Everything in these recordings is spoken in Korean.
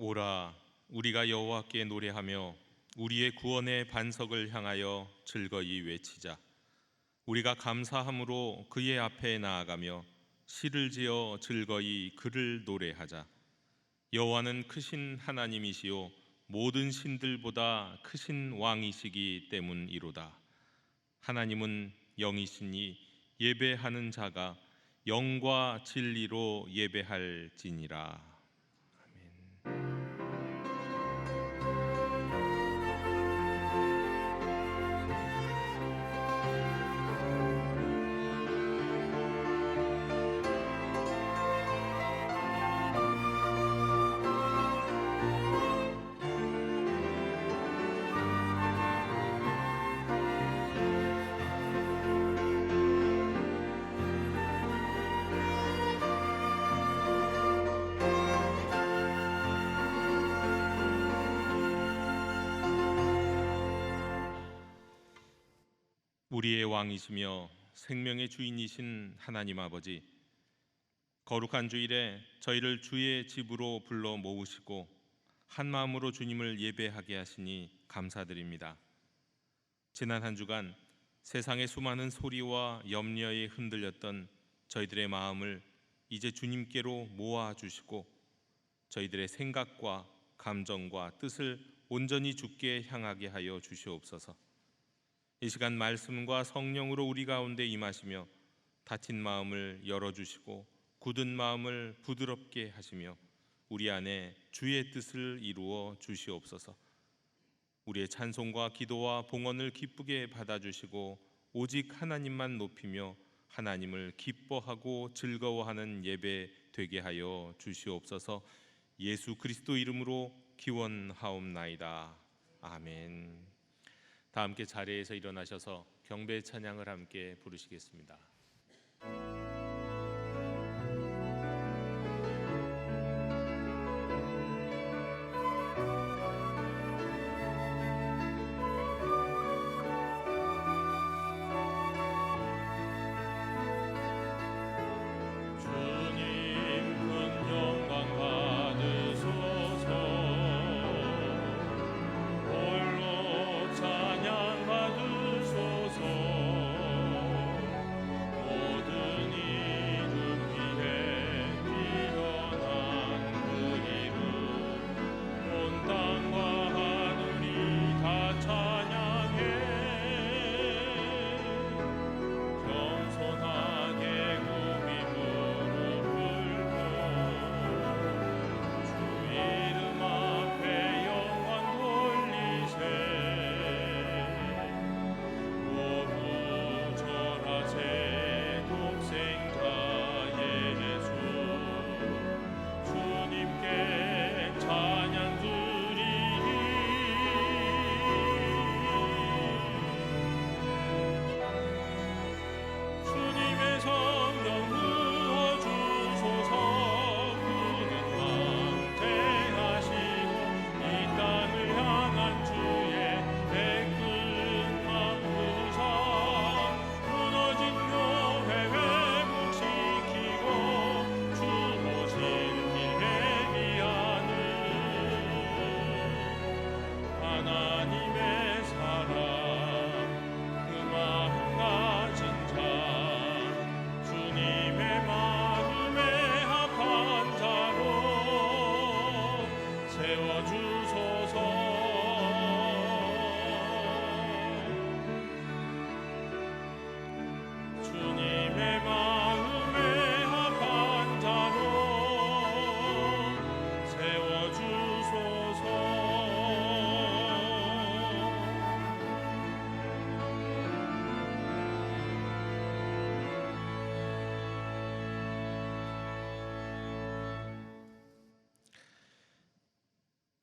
오라, 우리가 여호와께 노래하며 우리의 구원의 반석을 향하여 즐거이 외치자. 우리가 감사함으로 그의 앞에 나아가며 시를 지어 즐거이 그를 노래하자. 여호와는 크신 하나님이시요 모든 신들보다 크신 왕이시기 때문이로다. 하나님은 영이시니 예배하는 자가 영과 진리로 예배할지니라. 우리의 왕이시며 생명의 주인이신 하나님 아버지, 거룩한 주일에 저희를 주의 집으로 불러 모으시고 한 마음으로 주님을 예배하게 하시니 감사드립니다. 지난 한 주간 세상의 수많은 소리와 염려에 흔들렸던 저희들의 마음을 이제 주님께로 모아주시고 저희들의 생각과 감정과 뜻을 온전히 주께 향하게 하여 주시옵소서. 이 시간 말씀과 성령으로 우리 가운데 임하시며 닫힌 마음을 열어주시고 굳은 마음을 부드럽게 하시며 우리 안에 주의 뜻을 이루어 주시옵소서. 우리의 찬송과 기도와 봉헌을 기쁘게 받아주시고 오직 하나님만 높이며 하나님을 기뻐하고 즐거워하는 예배 되게 하여 주시옵소서. 예수 그리스도 이름으로 기원하옵나이다. 아멘. 다 함께 자리에서 일어나셔서 경배 찬양을 함께 부르시겠습니다.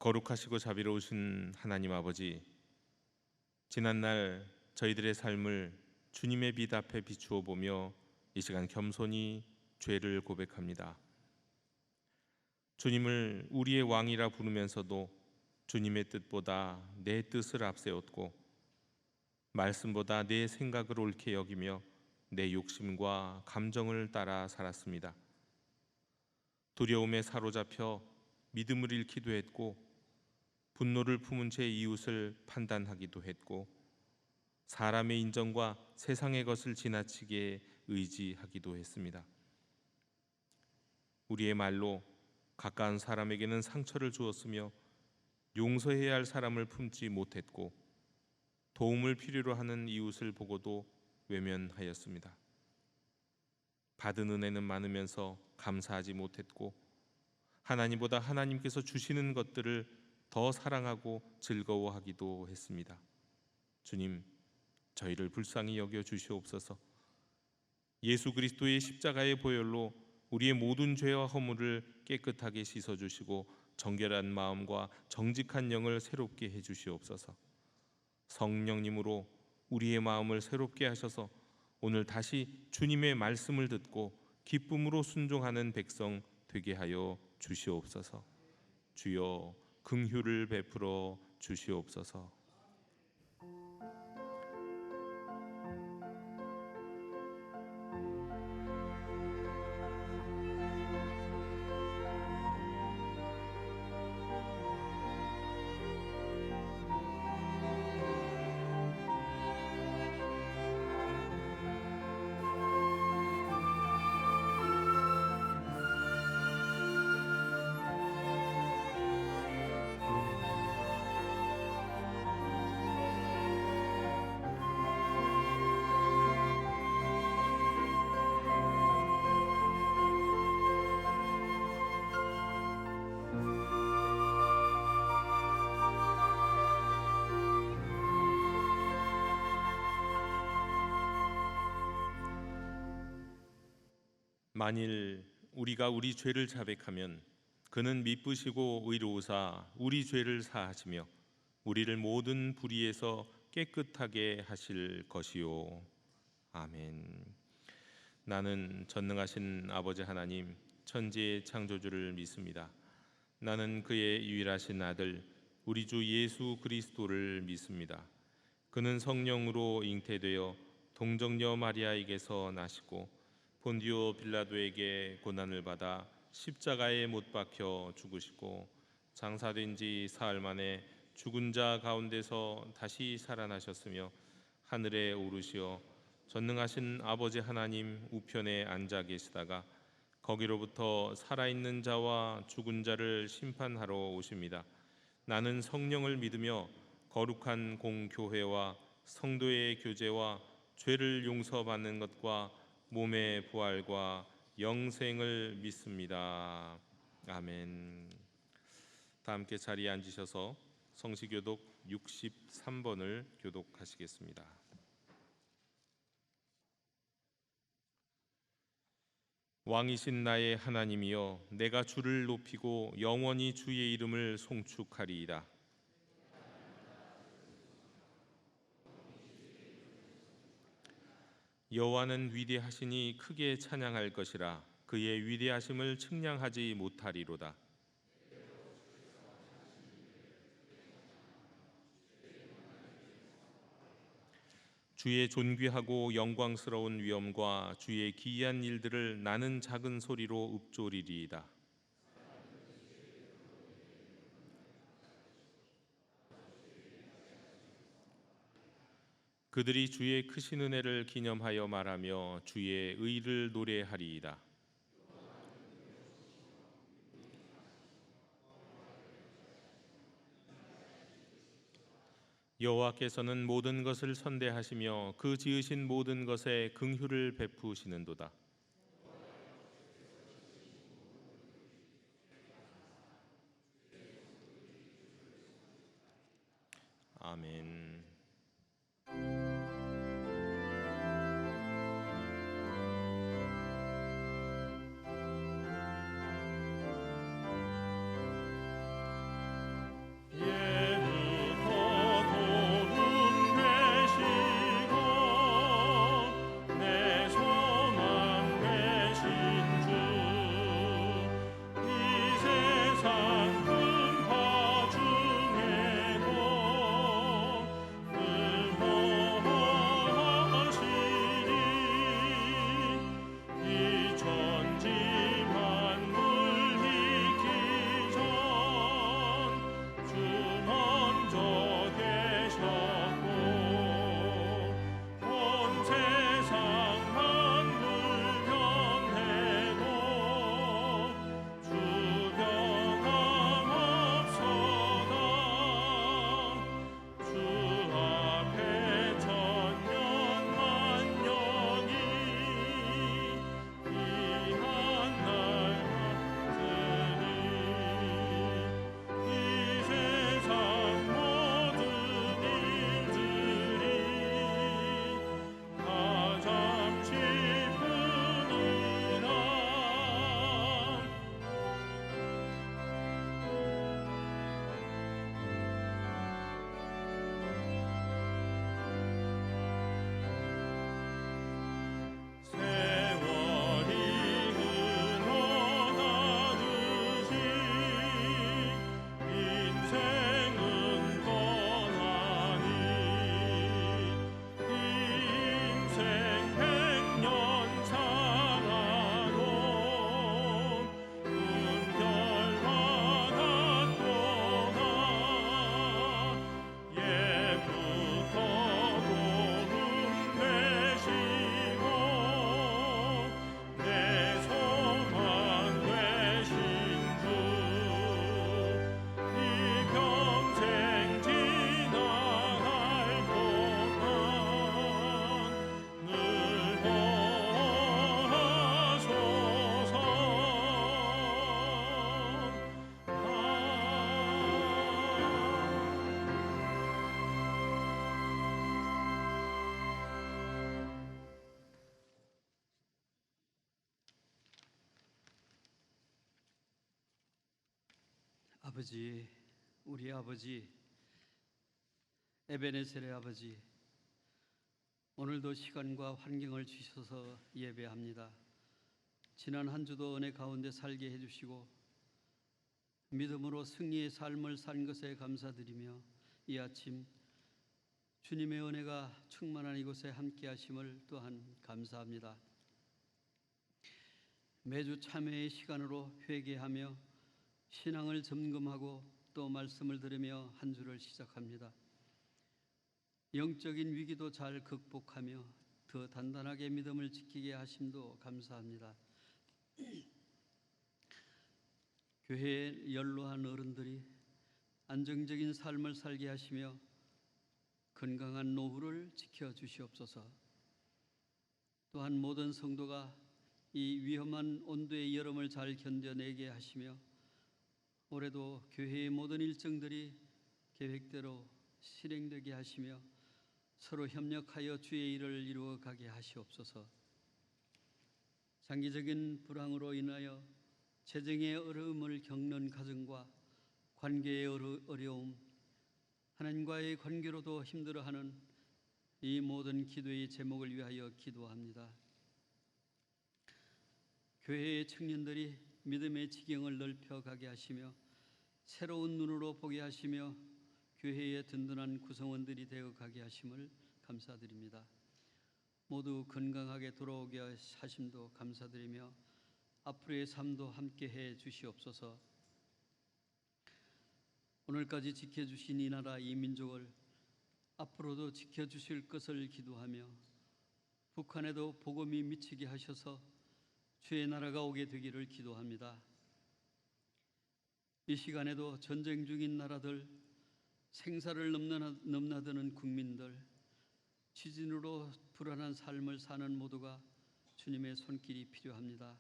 거룩하시고 자비로우신 하나님 아버지, 지난날 저희들의 삶을 주님의 빛 앞에 비추어 보며 이 시간 겸손히 죄를 고백합니다. 주님을 우리의 왕이라 부르면서도 주님의 뜻보다 내 뜻을 앞세웠고 말씀보다 내 생각을 옳게 여기며 내 욕심과 감정을 따라 살았습니다. 두려움에 사로잡혀 믿음을 잃기도 했고 분노를 품은 채 이웃을 판단하기도 했고 사람의 인정과 세상의 것을 지나치게 의지하기도 했습니다. 우리의 말로 가까운 사람에게는 상처를 주었으며 용서해야 할 사람을 품지 못했고 도움을 필요로 하는 이웃을 보고도 외면하였습니다. 받은 은혜는 많으면서 감사하지 못했고 하나님보다 하나님께서 주시는 것들을 더 사랑하고 즐거워하기도 했습니다. 주님, 저희를 불쌍히 여겨 주시옵소서. 예수 그리스도의 십자가의 보혈로 우리의 모든 죄와 허물을 깨끗하게 씻어 주시고 정결한 마음과 정직한 영을 새롭게 해 주시옵소서. 성령님으로 우리의 마음을 새롭게 하셔서 오늘 다시 주님의 말씀을 듣고 기쁨으로 순종하는 백성 되게 하여 주시옵소서. 주여 긍휼을 베풀어 주시옵소서. 만일 우리가 우리 죄를 자백하면 그는 미쁘시고 의로우사 우리 죄를 사하시며 우리를 모든 불의에서 깨끗하게 하실 것이요. 아멘. 나는 전능하신 아버지 하나님 천지의 창조주를 믿습니다. 나는 그의 유일하신 아들 우리 주 예수 그리스도를 믿습니다. 그는 성령으로 잉태되어 동정녀 마리아에게서 나시고 본디오 빌라도에게 고난을 받아 십자가에 못 박혀 죽으시고 장사된 지 사흘 만에 죽은 자 가운데서 다시 살아나셨으며 하늘에 오르시어 전능하신 아버지 하나님 우편에 앉아 계시다가 거기로부터 살아있는 자와 죽은 자를 심판하러 오십니다. 나는 성령을 믿으며 거룩한 공교회와 성도의 교제와 죄를 용서받는 것과 몸의 부활과 영생을 믿습니다. 아멘. 다 함께 자리에 앉으셔서 성시교독 63번을 교독하시겠습니다. 왕이신 나의 하나님이여, 내가 주를 높이고 영원히 주의 이름을 송축하리이다. 여호와는 위대하시니 크게 찬양할 것이라. 그의 위대하심을 측량하지 못하리로다. 주의 존귀하고 영광스러운 위엄과 주의 기이한 일들을 나는 작은 소리로 읊조리리이다. 그들이 주의 크신 은혜를 기념하여 말하며 주의 의를 노래하리이다. 여호와께서는 모든 것을 선대하시며 그 지으신 모든 것에 긍휼을 베푸시는도다. 아멘. 아버지, 우리 아버지, 에베네셀의 아버지, 오늘도 시간과 환경을 주셔서 예배합니다. 지난 한 주도 은혜 가운데 살게 해주시고 믿음으로 승리의 삶을 산 것에 감사드리며 이 아침 주님의 은혜가 충만한 이곳에 함께 하심을 또한 감사합니다. 매주 참회의 시간으로 회개하며 신앙을 점검하고 또 말씀을 들으며 한 주를 시작합니다. 영적인 위기도 잘 극복하며 더 단단하게 믿음을 지키게 하심도 감사합니다. 교회에 연로한 어른들이 안정적인 삶을 살게 하시며 건강한 노후를 지켜주시옵소서. 또한 모든 성도가 이 위험한 온도의 여름을 잘 견뎌내게 하시며 올해도 교회의 모든 일정들이 계획대로 실행되게 하시며 서로 협력하여 주의 일을 이루어가게 하시옵소서. 장기적인 불황으로 인하여 재정의 어려움을 겪는 가정과 관계의 어려움, 하나님과의 관계로도 힘들어하는 이 모든 기도의 제목을 위하여 기도합니다. 교회의 청년들이 믿음의 지경을 넓혀가게 하시며 새로운 눈으로 보게 하시며 교회의 든든한 구성원들이 되어가게 하심을 감사드립니다. 모두 건강하게 돌아오게 하심도 감사드리며 앞으로의 삶도 함께해 주시옵소서. 오늘까지 지켜주신 이 나라 이 민족을 앞으로도 지켜주실 것을 기도하며 북한에도 복음이 미치게 하셔서 주의 나라가 오게 되기를 기도합니다. 이 시간에도 전쟁 중인 나라들, 생사를 넘나드는 국민들, 지진으로 불안한 삶을 사는 모두가 주님의 손길이 필요합니다.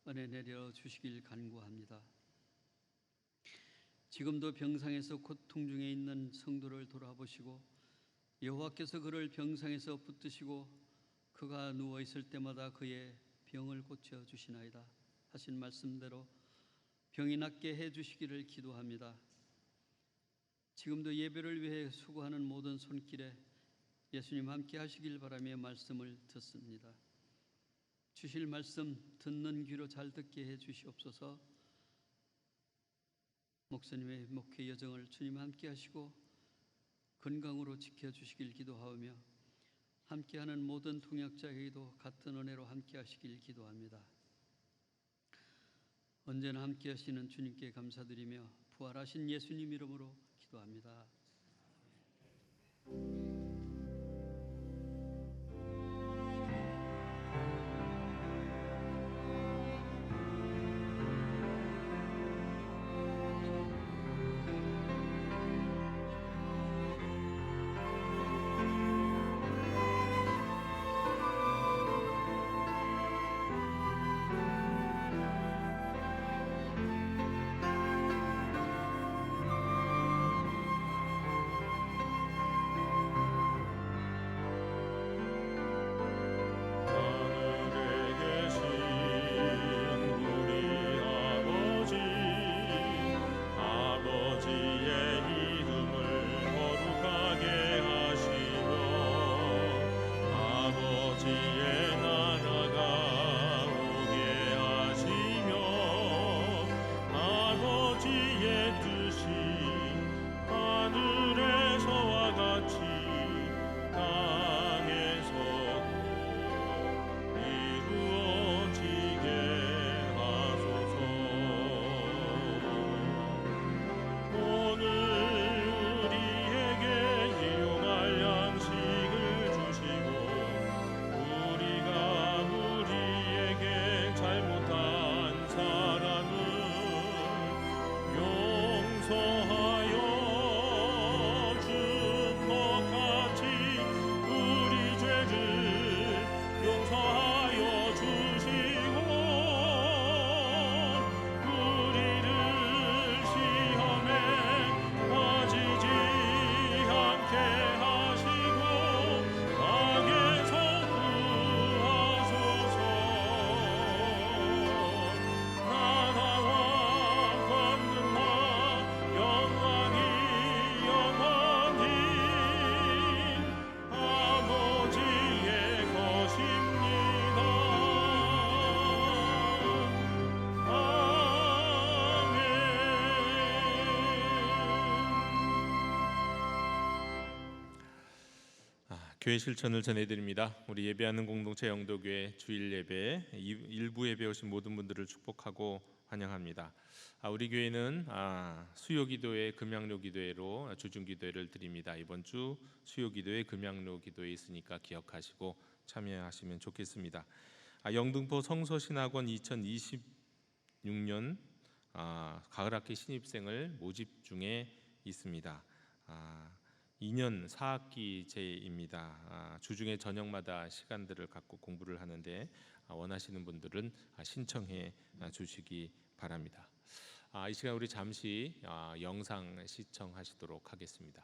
은혜 내려 주시길 간구합니다. 지금도 병상에서 고통 중에 있는 성도를 돌아보시고 여호와께서 그를 병상에서 붙드시고 그가 누워 있을 때마다 그의 병을 고쳐 주시나이다 하신 말씀대로 병이 낫게 해 주시기를 기도합니다. 지금도 예배를 위해 수고하는 모든 손길에 예수님 함께 하시길 바라며 말씀을 듣습니다. 주실 말씀 듣는 귀로 잘 듣게 해 주시옵소서. 목사님의 목회 여정을 주님 함께 하시고 건강으로 지켜주시길 기도하며 함께하는 모든 동역자에게도 같은 은혜로 함께 하시길 기도합니다. 언제나 함께 하시는 주님께 감사드리며 부활하신 예수님 이름으로 기도합니다. 교회 실천을 전해드립니다. 우리 예배하는 공동체 영도교회 주일 예배 일부 예배 오신 모든 분들을 축복하고 환영합니다. 우리 교회는 수요기도회, 금양로기도회로 주중기도회를 드립니다. 이번 주 수요기도회, 금양로기도회 있으니까 기억하시고 참여하시면 좋겠습니다. 영등포 성서신학원 2026년 가을학기 신입생을 모집 중에 있습니다. 2년 4학기제입니다. 주중에 저녁마다 시간들을 갖고 공부를 하는데 원하시는 분들은 신청해 주시기 바랍니다. 이 시간 우리 잠시 영상 시청하시도록 하겠습니다.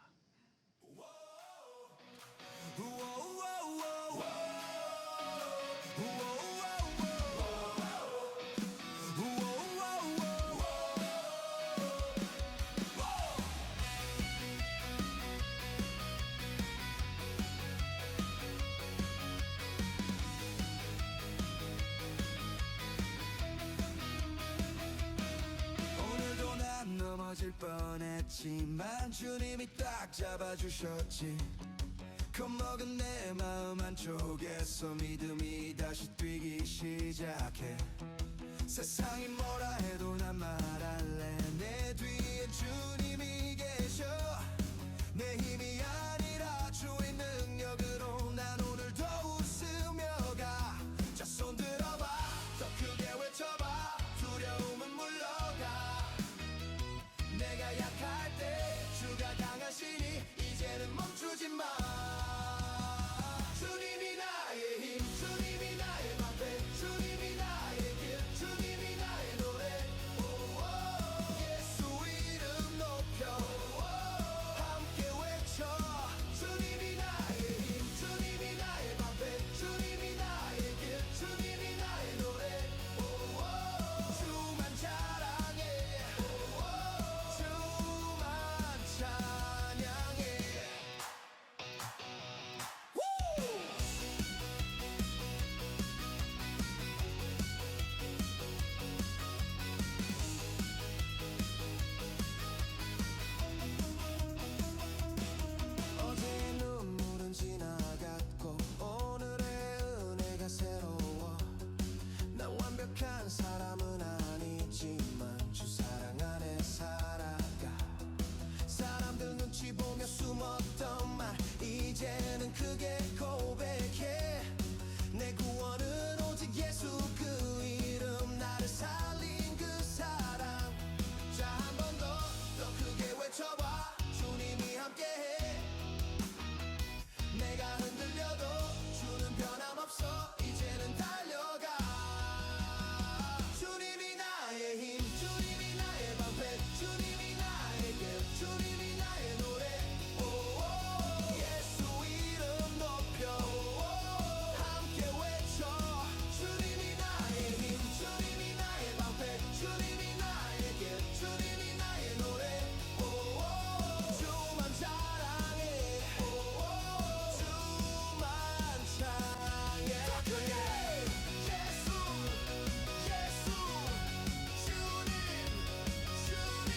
오늘도 난 넘어질 뻔했지만 주님이 딱 잡아주셨지. 겁먹은 내 마음 한쪽에서 믿음이 다시 뛰기 시작해. 세상이 뭐라 해도 난 말할래. 내 뒤에 주님이 계셔. 내 힘이 아니라 주의 능력으로 난 오늘도 웃으며 가. 자, 손 들어봐, 더 크게 외쳐봐. 두려움은 물러가. 내가 약할 때 주가 강하시니 이제는 멈추지 마. 주님이 나의 힘, 주님이 나의 방패, 주님이 나의 길, 주님이 나의 노래. 예수 이름 높여 함께 외쳐. 주님이 나의 힘, 주님이 나의 방패, 주님이 나의 길, 주님이 나의 노래. 주만 자랑해, 주만 찬양해. 어제의 눈물은 지나갔고 오늘의 은혜가 새로워. 난 완벽한 사람은 아니지만 주 사랑 안에 살아가. 사람들 눈치 보며 숨었던 말 이제는 크게 고백해. 내 구원은 오직 예수 그 이름, 나를 살린 그 사랑. 자, 한 번 더 크게 외쳐봐. 주님이 함께해. 내가 흔들려도 주는 변함없어. 이제는 달려가. 주님이 나의 힘, 주님이 나의 방패, 주님이 나의 길, 주님이 나의 노래. 예수 이름 높여 함께 외쳐. 주님이 나의 힘, 주님이 나의 방패, 주님이 나의 길, 주님이 나의 노래. 주만 자랑해, 주만 찬양해. 예수, 예수, 주님, 주님.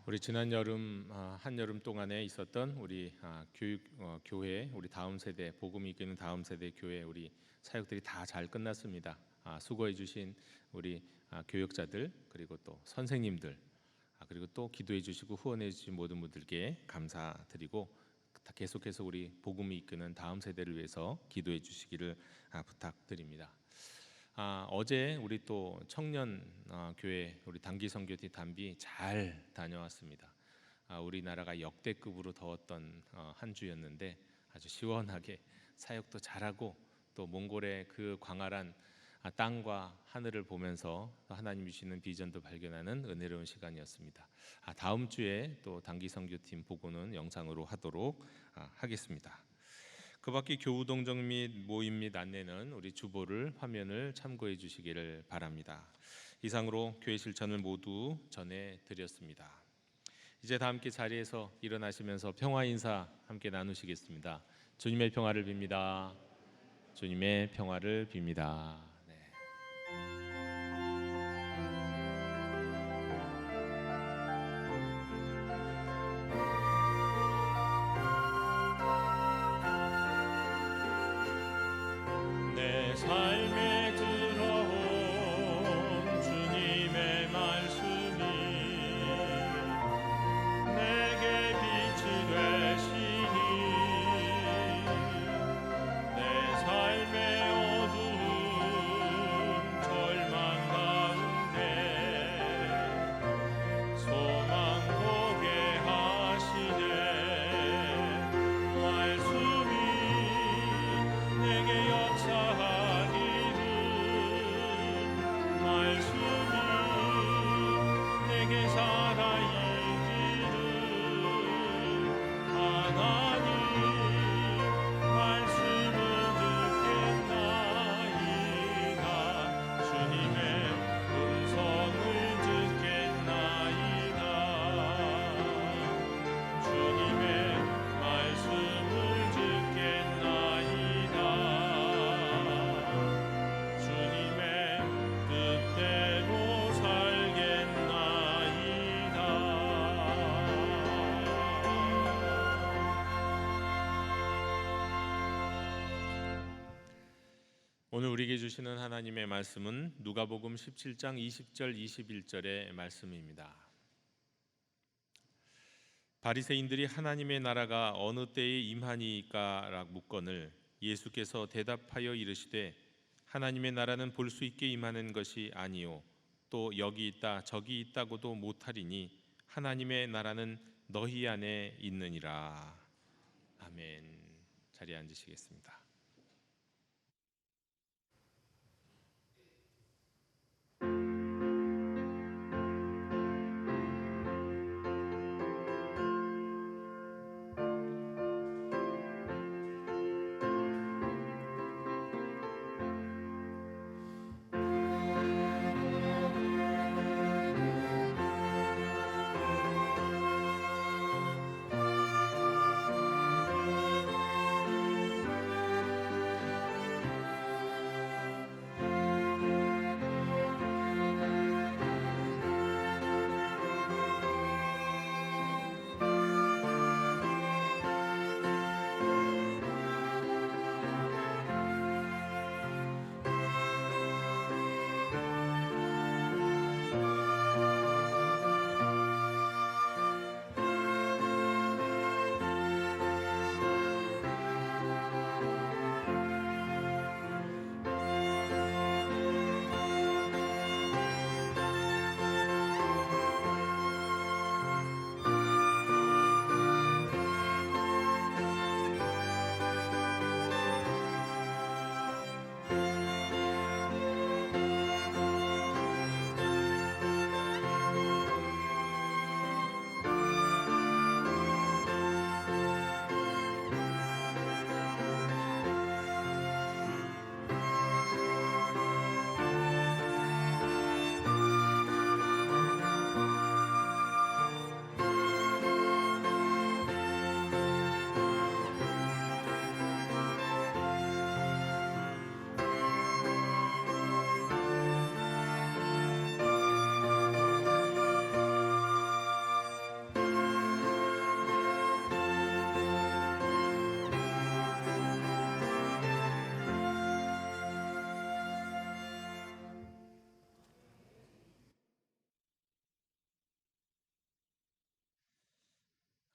우리 지난 여름 한여름 동안에 있었던 우리 교회, 우리 다음 세대 복음이 이끄는 다음 세대 교회 우리 사역들이 다 잘 끝났습니다. 수고해 주신 우리 교역자들, 그리고 또 선생님들, 그리고 또 기도해 주시고 후원해 주신 모든 분들께 감사드리고, 계속해서 우리 복음이 이끄는 다음 세대를 위해서 기도해 주시기를 부탁드립니다. 어제 우리 또 청년 교회 우리 단기 선교팀 단비 잘 다녀왔습니다. 우리나라가 역대급으로 더웠던 한 주였는데 아주 시원하게 사역도 잘하고 또 몽골의 그 광활한 땅과 하늘을 보면서 하나님 주시는 비전도 발견하는 은혜로운 시간이었습니다. 다음 주에 또 단기 선교팀 보고는 영상으로 하도록 하겠습니다. 그 밖에 교우 동정 및 모임 및 안내는 우리 주보를 화면을 참고해 주시기를 바랍니다. 이상으로 교회 실천을 모두 전해드렸습니다. 이제 다 함께 자리에서 일어나시면서 평화 인사 함께 나누시겠습니다. 주님의 평화를 빕니다. 주님의 평화를 빕니다. 네. 삶에 들어온 주님의 말씀이 내게 빛이 되시니 내 삶의 어두운 절망 가운데 소망 보게 하시네. 말씀이 내게 역사하기를, 말씀이 내게 살아있기를, 하나님 말씀을 듣겠나이다. 주님의 음성을 듣겠나이다. 주님의 말씀을 듣겠나이다. 주님의 뜻대로 살겠나이다. 오늘 우리에게 주시는 하나님의 말씀은 누가복음 17장 20절 21절의 말씀입니다. 바리새인들이 하나님의 나라가 어느 때에 임하니까라고 묻거늘 예수께서 대답하여 이르시되 하나님의 나라는 볼 수 있게 임하는 것이 아니요 또 여기 있다 저기 있다고도 못하리니 하나님의 나라는 너희 안에 있느니라. 아멘. 자리에 앉으시겠습니다.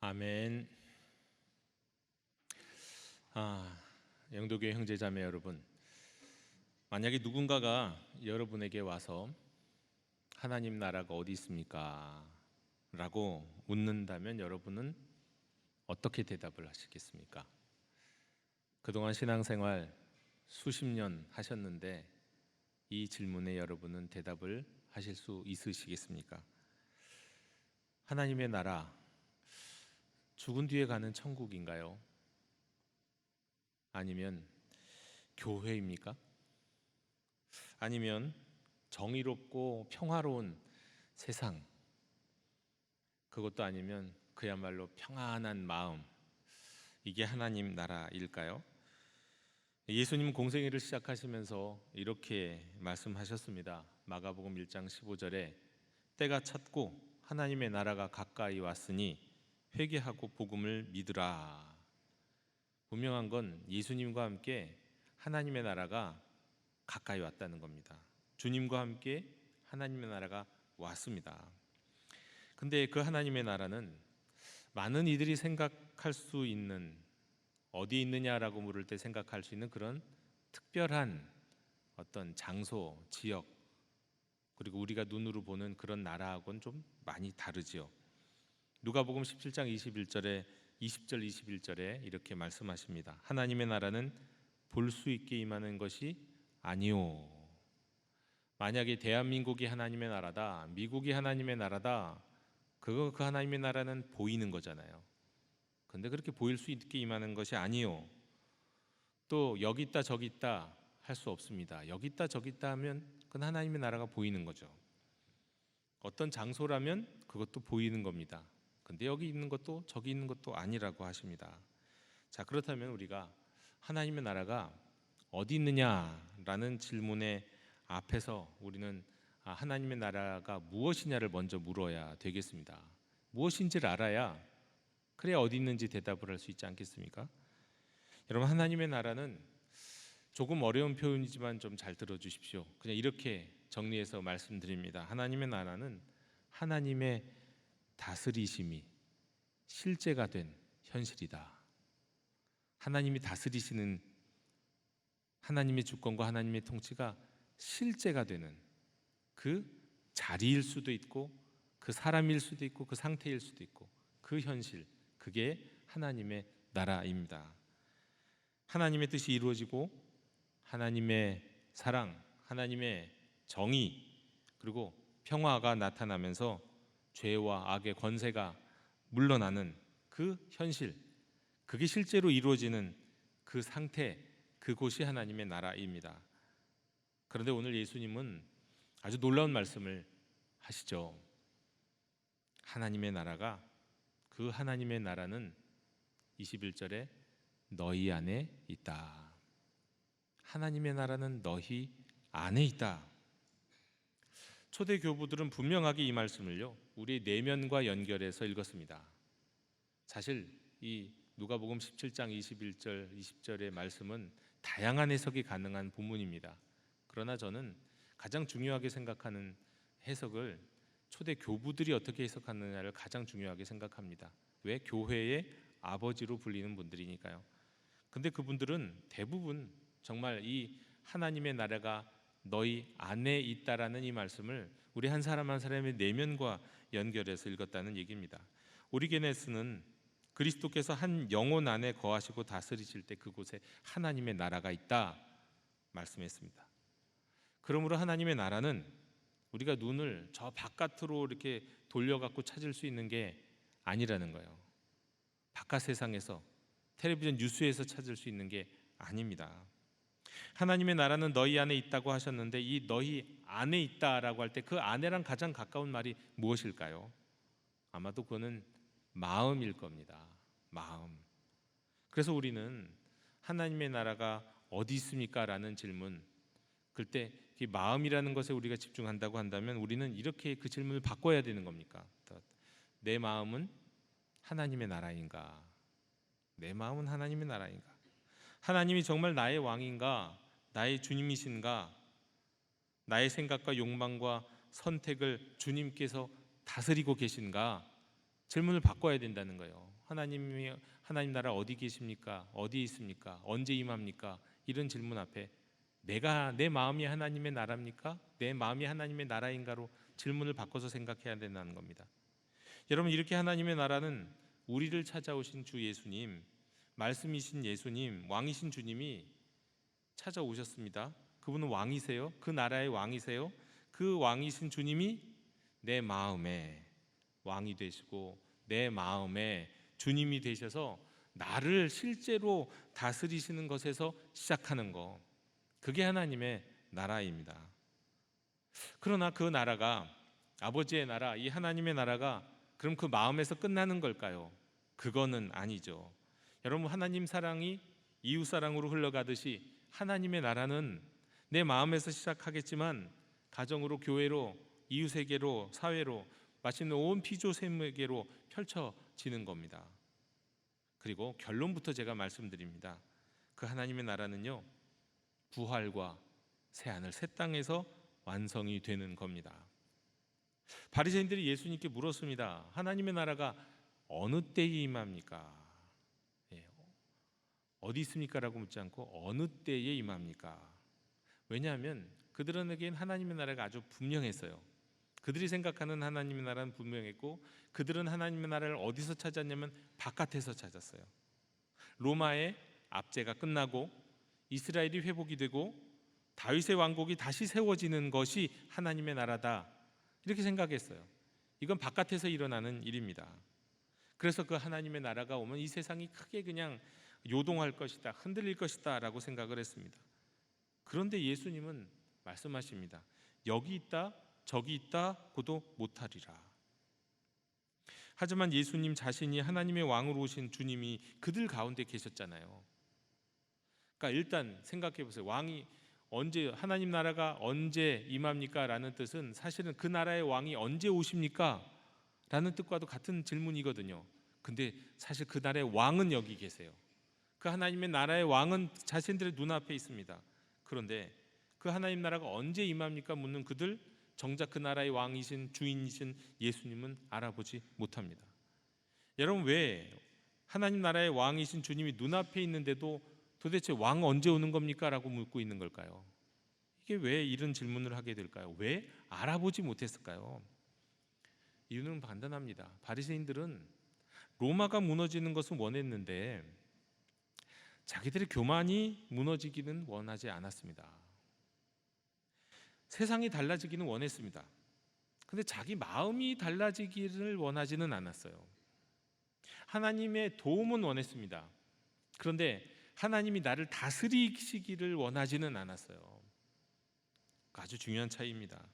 아멘. 영도교회 형제자매 여러분, 만약에 누군가가 여러분에게 와서 하나님 나라가 어디 있습니까? 라고 묻는다면 여러분은 어떻게 대답을 하시겠습니까? 그동안 신앙생활 수십 년 하셨는데 이 질문에 여러분은 대답을 하실 수 있으시겠습니까? 하나님의 나라, 죽은 뒤에 가는 천국인가요? 아니면 교회입니까? 아니면 정의롭고 평화로운 세상, 그것도 아니면 그야말로 평안한 마음, 이게 하나님 나라일까요? 예수님 공생애를 시작하시면서 이렇게 말씀하셨습니다. 마가복음 1장 15절에 때가 찼고 하나님의 나라가 가까이 왔으니 회개하고 복음을 믿으라. 분명한 건 예수님과 함께 하나님의 나라가 가까이 왔다는 겁니다. 주님과 함께 하나님의 나라가 왔습니다. 근데 그 하나님의 나라는 많은 이들이 생각할 수 있는, 어디에 있느냐라고 물을 때 생각할 수 있는 그런 특별한 어떤 장소, 지역, 그리고 우리가 눈으로 보는 그런 나라하고는 좀 많이 다르지요. 누가복음 17장 21절에 20절 21절에 이렇게 말씀하십니다. 하나님의 나라는 볼 수 있게 임하는 것이 아니요. 만약에 대한민국이 하나님의 나라다, 미국이 하나님의 나라다, 그 하나님의 나라는 보이는 거잖아요. 근데 그렇게 보일 수 있게 임하는 것이 아니요. 또 여기 있다 저기 있다 할 수 없습니다. 여기 있다 저기 있다 하면 그건 하나님의 나라가 보이는 거죠. 어떤 장소라면 그것도 보이는 겁니다. 근데 여기 있는 것도 저기 있는 것도 아니라고 하십니다. 자, 그렇다면 우리가 하나님의 나라가 어디 있느냐라는 질문의 앞에서 우리는 하나님의 나라가 무엇이냐를 먼저 물어야 되겠습니다. 무엇인지를 알아야 그래야 어디 있는지 대답을 할 수 있지 않겠습니까? 여러분, 하나님의 나라는 조금 어려운 표현이지만 좀 잘 들어주십시오. 그냥 이렇게 정리해서 말씀드립니다. 하나님의 나라는 하나님의 다스리심이 실제가 된 현실이다. 하나님이 다스리시는 하나님의 주권과 하나님의 통치가 실제가 되는 그 자리일 수도 있고, 그 사람일 수도 있고, 그 상태일 수도 있고, 그 현실, 그게 하나님의 나라입니다. 하나님의 뜻이 이루어지고 하나님의 사랑, 하나님의 정의, 그리고 평화가 나타나면서 죄와 악의 권세가 물러나는 그 현실, 그게 실제로 이루어지는 그 상태, 그곳이 하나님의 나라입니다. 그런데 오늘 예수님은 아주 놀라운 말씀을 하시죠. 하나님의 나라가, 그 하나님의 나라는 21절에 너희 안에 있다. 하나님의 나라는 너희 안에 있다. 초대 교부들은 분명하게 이 말씀을요, 우리의 내면과 연결해서 읽었습니다. 사실 이 누가복음 17장 21절 20절의 말씀은 다양한 해석이 가능한 본문입니다. 그러나 저는 가장 중요하게 생각하는 해석을 초대 교부들이 어떻게 해석하느냐를 가장 중요하게 생각합니다. 왜? 교회의 아버지로 불리는 분들이니까요. 근데 그분들은 대부분 정말 이 하나님의 나라가 너희 안에 있다라는 이 말씀을 우리 한 사람 한 사람의 내면과 연결해서 읽었다는 얘기입니다. 오리게네스는 그리스도께서 한 영혼 안에 거하시고 다스리실 때 그곳에 하나님의 나라가 있다 말씀했습니다. 그러므로 하나님의 나라는 우리가 눈을 저 바깥으로 이렇게 돌려갖고 찾을 수 있는 게 아니라는 거예요. 바깥 세상에서, 텔레비전 뉴스에서 찾을 수 있는 게 아닙니다. 하나님의 나라는 너희 안에 있다고 하셨는데, 이 너희 안에 있다라고 할 때 그 안에랑 가장 가까운 말이 무엇일까요? 아마도 그거는 마음일 겁니다. 마음. 그래서 우리는 하나님의 나라가 어디 있습니까? 라는 질문, 그때 이 마음이라는 것에 우리가 집중한다고 한다면 우리는 이렇게 그 질문을 바꿔야 되는 겁니까? 내 마음은 하나님의 나라인가? 내 마음은 하나님의 나라인가? 하나님이 정말 나의 왕인가? 나의 주님이신가? 나의 생각과 욕망과 선택을 주님께서 다스리고 계신가? 질문을 바꿔야 된다는 거예요. 하나님 나라 어디 계십니까? 어디 있습니까? 언제 임합니까? 이런 질문 앞에 내 마음이 하나님의 나라입니까? 내 마음이 하나님의 나라인가로 질문을 바꿔서 생각해야 된다는 겁니다. 여러분, 이렇게 하나님의 나라는 우리를 찾아오신 주 예수님, 말씀이신 예수님, 왕이신 주님이 찾아오셨습니다. 그분은 왕이세요. 그 나라의 왕이세요. 그 왕이신 주님이 내 마음에 왕이 되시고 내 마음에 주님이 되셔서 나를 실제로 다스리시는 것에서 시작하는 거, 그게 하나님의 나라입니다. 그러나 그 나라가, 아버지의 나라, 이 하나님의 나라가 그럼 그 마음에서 끝나는 걸까요? 그거는 아니죠. 여러분, 하나님 사랑이 이웃 사랑으로 흘러가듯이 하나님의 나라는 내 마음에서 시작하겠지만 가정으로, 교회로, 이웃에게로, 사회로, 마침내 온 피조세계로 펼쳐지는 겁니다. 그리고 결론부터 제가 말씀드립니다. 그 하나님의 나라는요, 부활과 새 하늘 새 땅에서 완성이 되는 겁니다. 바리새인들이 예수님께 물었습니다. 하나님의 나라가 어느 때에 임합니까? 어디 있습니까? 라고 묻지 않고 어느 때에 임합니까? 왜냐하면 그들에겐 하나님의 나라가 아주 분명했어요. 그들이 생각하는 하나님의 나라는 분명했고, 그들은 하나님의 나라를 어디서 찾았냐면 바깥에서 찾았어요. 로마의 압제가 끝나고 이스라엘이 회복이 되고 다윗의 왕국이 다시 세워지는 것이 하나님의 나라다, 이렇게 생각했어요. 이건 바깥에서 일어나는 일입니다. 그래서 그 하나님의 나라가 오면 이 세상이 크게 그냥 요동할 것이다, 흔들릴 것이다 라고 생각을 했습니다. 그런데 예수님은 말씀하십니다. 여기 있다 저기 있다 고도 못하리라. 하지만 예수님 자신이 하나님의 왕으로 오신 주님이 그들 가운데 계셨잖아요. 그러니까 일단 생각해 보세요. 왕이 언제, 하나님 나라가 언제 임합니까? 라는 뜻은 사실은 그 나라의 왕이 언제 오십니까? 라는 뜻과도 같은 질문이거든요. 근데 사실 그 나라의 왕은 여기 계세요. 그 하나님의 나라의 왕은 자신들의 눈앞에 있습니다. 그런데 그 하나님 나라가 언제 임합니까? 묻는 그들, 정작 그 나라의 왕이신 주인이신 예수님은 알아보지 못합니다. 여러분, 왜 하나님 나라의 왕이신 주님이 눈앞에 있는데도 도대체 왕 언제 오는 겁니까? 라고 묻고 있는 걸까요? 이게 왜 이런 질문을 하게 될까요? 왜 알아보지 못했을까요? 이유는 간단합니다. 바리새인들은 로마가 무너지는 것은 원했는데 자기들의 교만이 무너지기는 원하지 않았습니다. 세상이 달라지기는 원했습니다. 근데 자기 마음이 달라지기를 원하지는 않았어요. 하나님의 도움은 원했습니다. 그런데 하나님이 나를 다스리시기를 원하지는 않았어요. 아주 중요한 차이입니다.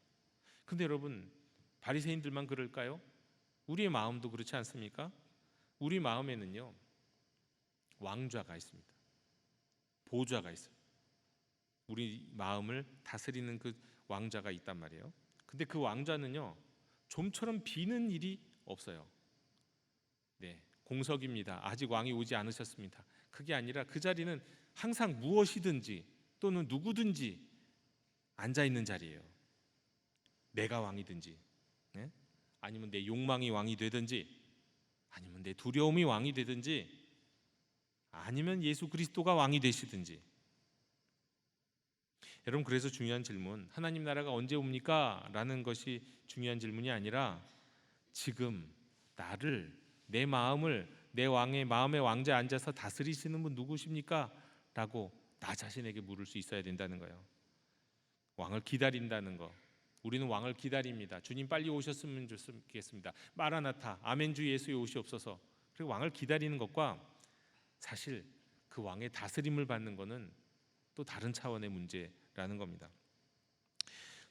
근데 여러분, 바리새인들만 그럴까요? 우리의 마음도 그렇지 않습니까? 우리 마음에는요, 왕좌가 있습니다. 보좌가 있어요. 우리 마음을 다스리는 그 왕좌가 있단 말이에요. 근데 그 왕좌는요, 좀처럼 비는 일이 없어요. 네, 공석입니다. 아직 왕이 오지 않으셨습니다. 그게 아니라 그 자리는 항상 무엇이든지 또는 누구든지 앉아 있는 자리예요. 내가 왕이든지, 네? 아니면 내 욕망이 왕이 되든지, 아니면 내 두려움이 왕이 되든지, 아니면 예수 그리스도가 왕이 되시든지. 여러분, 그래서 중요한 질문, 하나님 나라가 언제 옵니까? 라는 것이 중요한 질문이 아니라 지금 나를, 내 마음을, 내 왕의 마음의 왕자에 앉아서 다스리시는 분 누구십니까? 라고 나 자신에게 물을 수 있어야 된다는 거예요. 왕을 기다린다는 거, 우리는 왕을 기다립니다. 주님 빨리 오셨으면 좋겠습니다. 마라나타, 아멘 주 예수의 오시옵소서. 그리고 왕을 기다리는 것과 사실 그 왕의 다스림을 받는 것은 또 다른 차원의 문제라는 겁니다.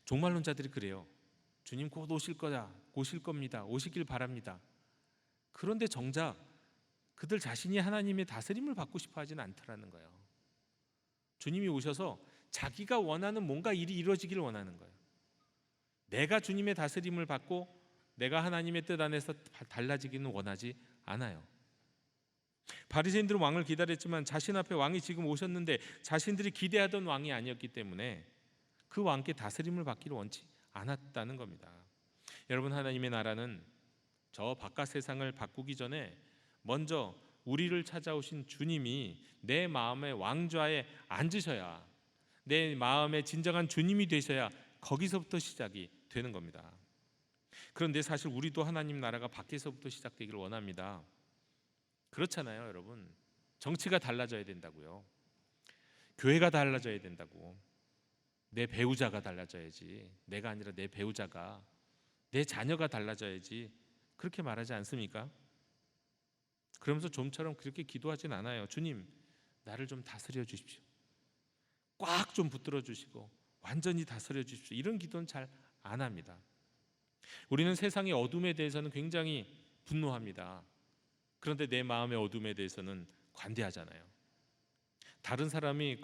종말론자들이 그래요. 주님 곧 오실 거다, 오실 겁니다, 오시길 바랍니다. 그런데 정작 그들 자신이 하나님의 다스림을 받고 싶어 하지는 않더라는 거예요. 주님이 오셔서 자기가 원하는 뭔가 일이 이루어지기를 원하는 거예요. 내가 주님의 다스림을 받고 내가 하나님의 뜻 안에서 달라지기는 원하지 않아요. 바리새인들은 왕을 기다렸지만 자신 앞에 왕이 지금 오셨는데 자신들이 기대하던 왕이 아니었기 때문에 그 왕께 다스림을 받기를 원치 않았다는 겁니다. 여러분, 하나님의 나라는 저 바깥 세상을 바꾸기 전에 먼저 우리를 찾아오신 주님이 내 마음의 왕좌에 앉으셔야, 내 마음의 진정한 주님이 되셔야 거기서부터 시작이 되는 겁니다. 그런데 사실 우리도 하나님 나라가 밖에서부터 시작되기를 원합니다. 그렇잖아요, 여러분. 정치가 달라져야 된다고요. 교회가 달라져야 된다고. 내 배우자가 달라져야지. 내가 아니라 내 배우자가, 내 자녀가 달라져야지. 그렇게 말하지 않습니까? 그러면서 좀처럼 그렇게 기도하진 않아요. 주님, 나를 좀 다스려 주십시오. 꽉 좀 붙들어 주시고 완전히 다스려 주십시오. 이런 기도는 잘 안 합니다. 우리는 세상의 어둠에 대해서는 굉장히 분노합니다. 그런데 내 마음의 어둠에 대해서는 관대하잖아요. 다른 사람이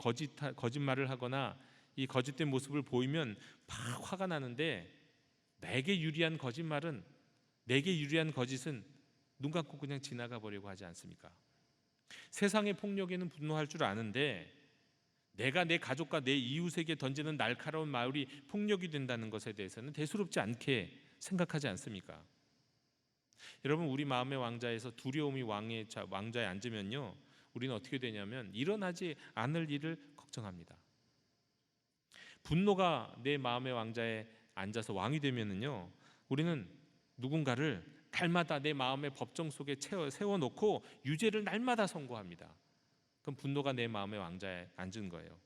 거짓말을 하거나 이 거짓된 모습을 보이면 막 화가 나는데 내게 유리한 거짓말은, 내게 유리한 거짓은 눈 감고 그냥 지나가 버리고 하지 않습니까? 세상의 폭력에는 분노할 줄 아는데 내가 내 가족과 내 이웃에게 던지는 날카로운 말이 폭력이 된다는 것에 대해서는 대수롭지 않게 생각하지 않습니까? 여러분, 우리 마음의 왕자에서 두려움이 왕좌에 앉으면요, 우리는 어떻게 되냐면 일어나지 않을 일을 걱정합니다. 분노가 내 마음의 왕자에 앉아서 왕이 되면은요, 우리는 누군가를 날마다 내 마음의 법정 속에 세워놓고 유죄를 날마다 선고합니다. 그럼 분노가 내 마음의 왕자에 앉은 거예요.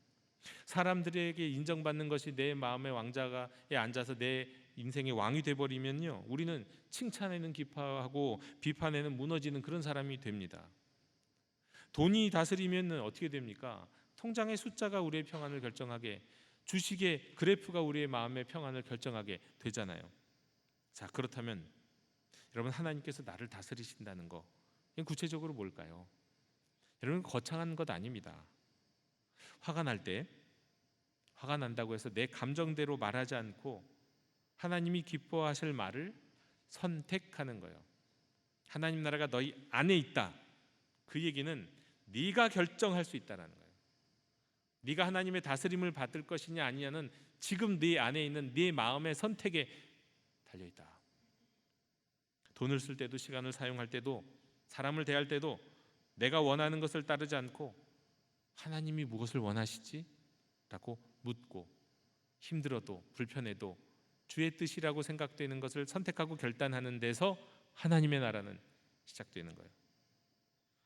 사람들에게 인정받는 것이 내 마음의 왕자에 앉아서 내 인생의 왕이 돼버리면요, 우리는 칭찬에는 기뻐하고 비판에는 무너지는 그런 사람이 됩니다. 돈이 다스리면 어떻게 됩니까? 통장의 숫자가 우리의 평안을 결정하게, 주식의 그래프가 우리의 마음의 평안을 결정하게 되잖아요. 자, 그렇다면 여러분, 하나님께서 나를 다스리신다는 거, 이건 구체적으로 뭘까요? 여러분, 거창한 것 아닙니다. 화가 난다고 해서 내 감정대로 말하지 않고 하나님이 기뻐하실 말을 선택하는 거예요. 하나님 나라가 너희 안에 있다. 그 얘기는 네가 결정할 수 있다라는 거예요. 네가 하나님의 다스림을 받을 것이냐 아니냐는 지금 네 안에 있는 네 마음의 선택에 달려있다. 돈을 쓸 때도, 시간을 사용할 때도, 사람을 대할 때도 내가 원하는 것을 따르지 않고 하나님이 무엇을 원하시지? 라고 묻고, 힘들어도 불편해도 주의 뜻이라고 생각되는 것을 선택하고 결단하는 데서 하나님의 나라는 시작되는 거예요.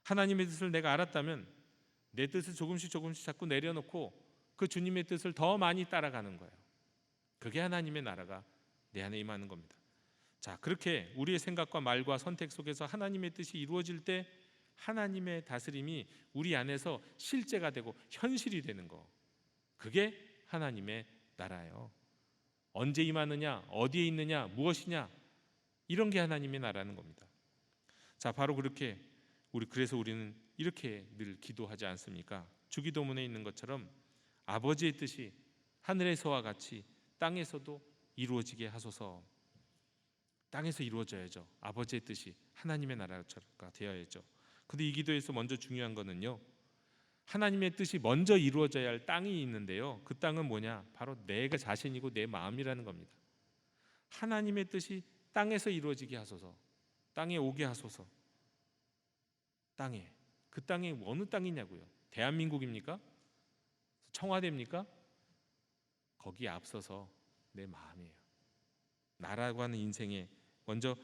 하나님의 뜻을 내가 알았다면 내 뜻을 조금씩 자꾸 내려놓고 그 주님의 뜻을 더 많이 따라가는 거예요. 그게 하나님의 나라가 내 안에 임하는 겁니다. 자, 그렇게 우리의 생각과 말과 선택 속에서 하나님의 뜻이 이루어질 때 하나님의 다스림이 우리 안에서 실제가 되고 현실이 되는 거, 그게 하나님의 나라예요. 언제 임하느냐, 어디에 있느냐, 무엇이냐, 이런 게 하나님의 나라는 겁니다. 자, 바로 그렇게 그래서 우리는 이렇게 늘 기도하지 않습니까? 주기도문에 있는 것처럼 아버지의 뜻이 하늘에서와 같이 땅에서도 이루어지게 하소서. 땅에서 이루어져야죠. 아버지의 뜻이 하나님의 나라가 되어야죠. 근데 이 기도에서 먼저 중요한 거는요, 하나님의 뜻이 먼저 이루어져야 할 땅이 있는데요, 그 땅은 뭐냐? 바로 내가 자신이고 내 마음이라는 겁니다. 하나님의 뜻이 땅에서 이루어지게 하소서. 땅에 오게 하소서. 땅에, 그 땅이 어느 땅이냐고요? 대한민국입니까? 청와대입니까? 거기에 앞서서 내 마음이에요. 나라고 하는 인생에 먼저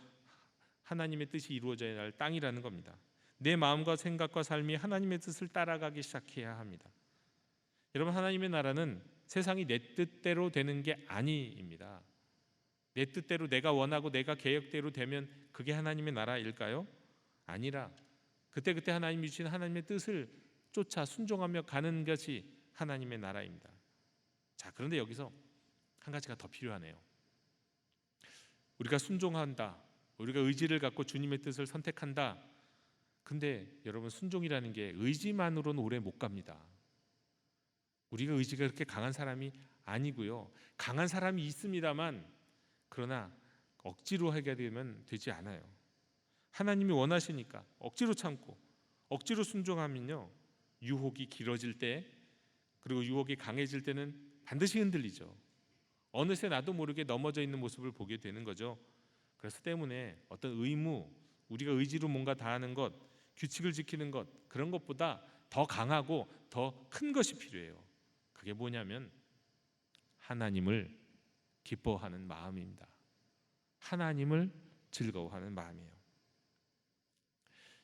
하나님의 뜻이 이루어져야 할 땅이라는 겁니다. 내 마음과 생각과 삶이 하나님의 뜻을 따라가기 시작해야 합니다. 여러분, 하나님의 나라는 세상이 내 뜻대로 되는 게 아니입니다. 내 뜻대로, 내가 원하고 내가 계획대로 되면 그게 하나님의 나라일까요? 아니라 그때그때 하나님이 주신 하나님의 뜻을 쫓아 순종하며 가는 것이 하나님의 나라입니다. 자, 그런데 여기서 한 가지가 더 필요하네요. 우리가 순종한다, 우리가 의지를 갖고 주님의 뜻을 선택한다. 근데 여러분, 순종이라는 게 의지만으로는 오래 못 갑니다. 우리가 의지가 그렇게 강한 사람이 아니고요, 강한 사람이 있습니다만, 그러나 억지로 하게 되면 되지 않아요. 하나님이 원하시니까 억지로 참고 억지로 순종하면요, 유혹이 길어질 때, 그리고 유혹이 강해질 때는 반드시 흔들리죠. 어느새 나도 모르게 넘어져 있는 모습을 보게 되는 거죠. 그래서 때문에 어떤 의무, 우리가 의지로 뭔가 다 하는 것, 규칙을 지키는 것, 그런 것보다 더 강하고 더 큰 것이 필요해요. 그게 뭐냐면 하나님을 기뻐하는 마음입니다. 하나님을 즐거워하는 마음이에요.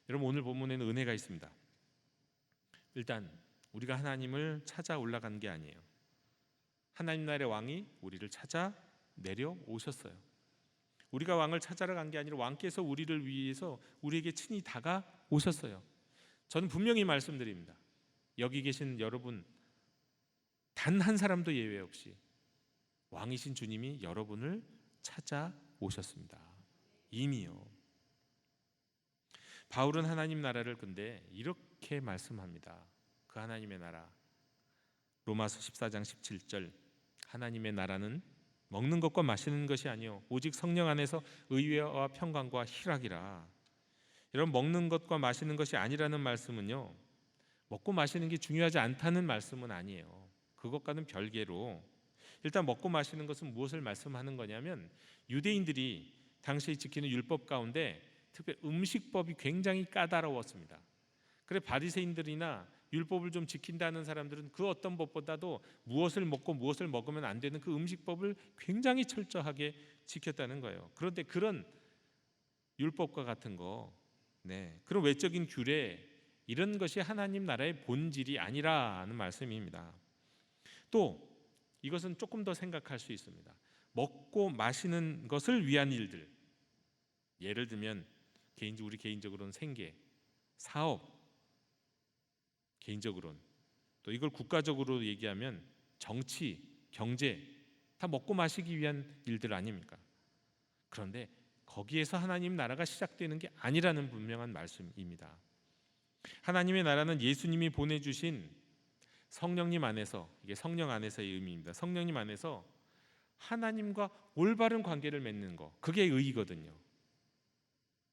여러분, 오늘 본문에는 은혜가 있습니다. 일단 우리가 하나님을 찾아 올라간 게 아니에요. 하나님 나라의 왕이 우리를 찾아 내려오셨어요. 우리가 왕을 찾아러 간 게 아니라 왕께서 우리를 위해서 우리에게 친히 다가오셨어요. 저는 분명히 말씀드립니다. 여기 계신 여러분 단 한 사람도 예외 없이 왕이신 주님이 여러분을 찾아오셨습니다. 이미요. 바울은 하나님 나라를 근데 이렇게 말씀합니다. 그 하나님의 나라, 로마서 14장 17절, 하나님의 나라는 먹는 것과 마시는 것이 아니요 오직 성령 안에서 의와 평강과 희락이라. 여러분, 먹는 것과 마시는 것이 아니라는 말씀은요, 먹고 마시는 게 중요하지 않다는 말씀은 아니에요. 그것과는 별개로 일단 먹고 마시는 것은 무엇을 말씀하는 거냐면 유대인들이 당시에 지키는 율법 가운데 특히 음식법이 굉장히 까다로웠습니다. 그래 바리새인들이나 율법을 좀 지킨다는 사람들은 그 어떤 법보다도 무엇을 먹고 무엇을 먹으면 안 되는 그 음식법을 굉장히 철저하게 지켰다는 거예요. 그런데 그런 율법과 같은 거, 그런 외적인 규례 이런 것이 하나님 나라의 본질이 아니라는 말씀입니다. 또 이것은 조금 더 생각할 수 있습니다. 먹고 마시는 것을 위한 일들, 예를 들면 우리 개인적으로는 생계, 사업, 개인적으로는 또 이걸 국가적으로 얘기하면 정치, 경제 다 먹고 마시기 위한 일들 아닙니까? 그런데 거기에서 하나님 나라가 시작되는 게 아니라는 분명한 말씀입니다. 하나님의 나라는 예수님이 보내주신 성령님 안에서, 이게 성령 안에서의 의미입니다. 성령님 안에서 하나님과 올바른 관계를 맺는 거, 그게 의이거든요.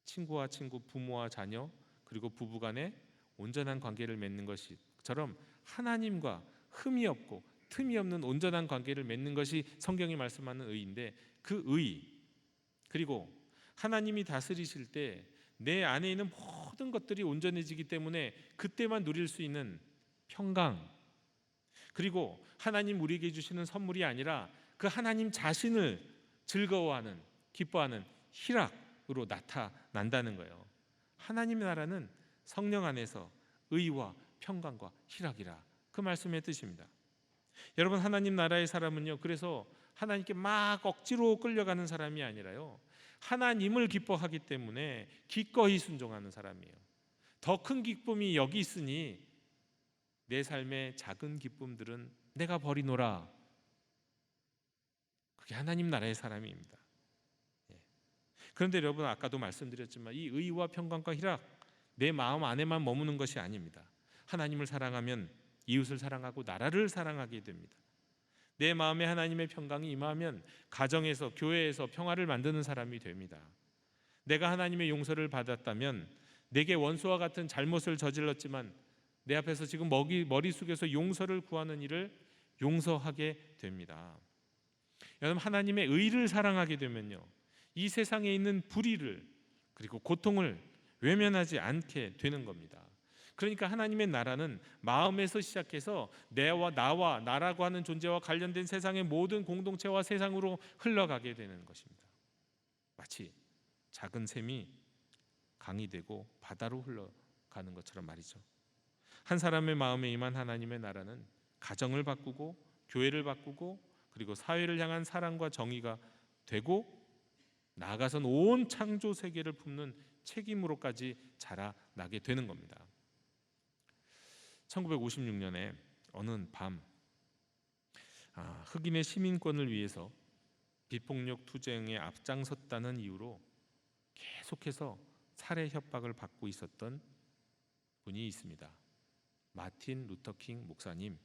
친구와 친구, 부모와 자녀, 그리고 부부간에 온전한 관계를 맺는 것처럼 하나님과 흠이 없고 틈이 없는 온전한 관계를 맺는 것이 성경이 말씀하는 의인데, 그 의, 그리고 하나님이 다스리실 때 내 안에 있는 모든 것들이 온전해지기 때문에 그때만 누릴 수 있는 평강, 그리고 하나님 우리에게 주시는 선물이 아니라 그 하나님 자신을 즐거워하는, 기뻐하는 희락으로 나타난다는 거예요. 하나님의 나라는 성령 안에서 의와 평강과 희락이라, 그 말씀의 뜻입니다. 여러분, 하나님 나라의 사람은요, 그래서 하나님께 막 억지로 끌려가는 사람이 아니라요, 하나님을 기뻐하기 때문에 기꺼이 순종하는 사람이에요. 더 큰 기쁨이 여기 있으니 내 삶의 작은 기쁨들은 내가 버리노라. 그게 하나님 나라의 사람입니다. 그런데 여러분, 아까도 말씀드렸지만 이 의와 평강과 희락, 내 마음 안에만 머무는 것이 아닙니다. 하나님을 사랑하면 이웃을 사랑하고 나라를 사랑하게 됩니다. 내 마음에 하나님의 평강이 임하면 가정에서, 교회에서 평화를 만드는 사람이 됩니다. 내가 하나님의 용서를 받았다면 내게 원수와 같은 잘못을 저질렀지만 내 앞에서 지금 머리 숙여서 용서를 구하는 일을 용서하게 됩니다. 여러분, 하나님의 의를 사랑하게 되면요, 이 세상에 있는 불의를, 그리고 고통을 외면하지 않게 되는 겁니다. 그러니까 하나님의 나라는 마음에서 시작해서 나와 나라고 하는 존재와 관련된 세상의 모든 공동체와 세상으로 흘러가게 되는 것입니다. 마치 작은 샘이 강이 되고 바다로 흘러가는 것처럼 말이죠. 한 사람의 마음에 임한 하나님의 나라는 가정을 바꾸고 교회를 바꾸고 그리고 사회를 향한 사랑과 정의가 되고 나아가선 온 창조 세계를 품는 책임으로까지 자라나게 되는 겁니다. 1956년에 어느 밤 흑인의 시민권을 위해서 비폭력 투쟁에 앞장섰다는 이유로 계속해서 살해 협박을 받고 있었던 분이 있습니다. 마틴 루터킹 목사님.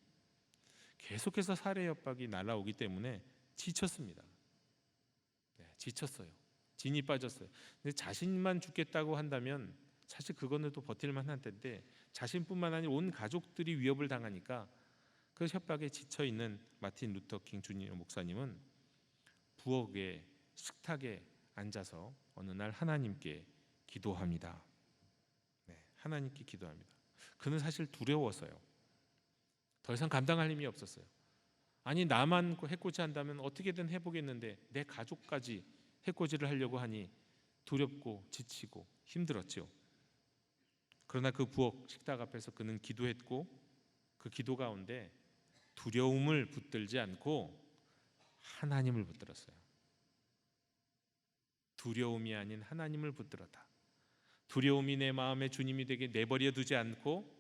계속해서 살해 협박이 날아오기 때문에 지쳤습니다. 지쳤어요. 진이 빠졌어요. 근데 자신만 죽겠다고 한다면 사실 그거는 또 버틸만 한 텐데, 자신뿐만 아니라 온 가족들이 위협을 당하니까 그 협박에 지쳐 있는 마틴 루터킹 주니어 목사님은 부엌의 식탁에 앉아서 어느 날 하나님께 기도합니다. 하나님께 기도합니다. 그는 사실 두려웠어요. 더 이상 감당할 힘이 없었어요. 아니, 나만 해코지 한다면 어떻게든 해보겠는데 내 가족까지 해코지를 하려고 하니 두렵고 지치고 힘들었죠. 그러나 그 부엌 식탁 앞에서 그는 기도했고, 그 기도 가운데 두려움을 붙들지 않고 하나님을 붙들었어요. 두려움이 아닌 하나님을 붙들었다. 두려움이 내 마음에 주님이 되게 내버려 두지 않고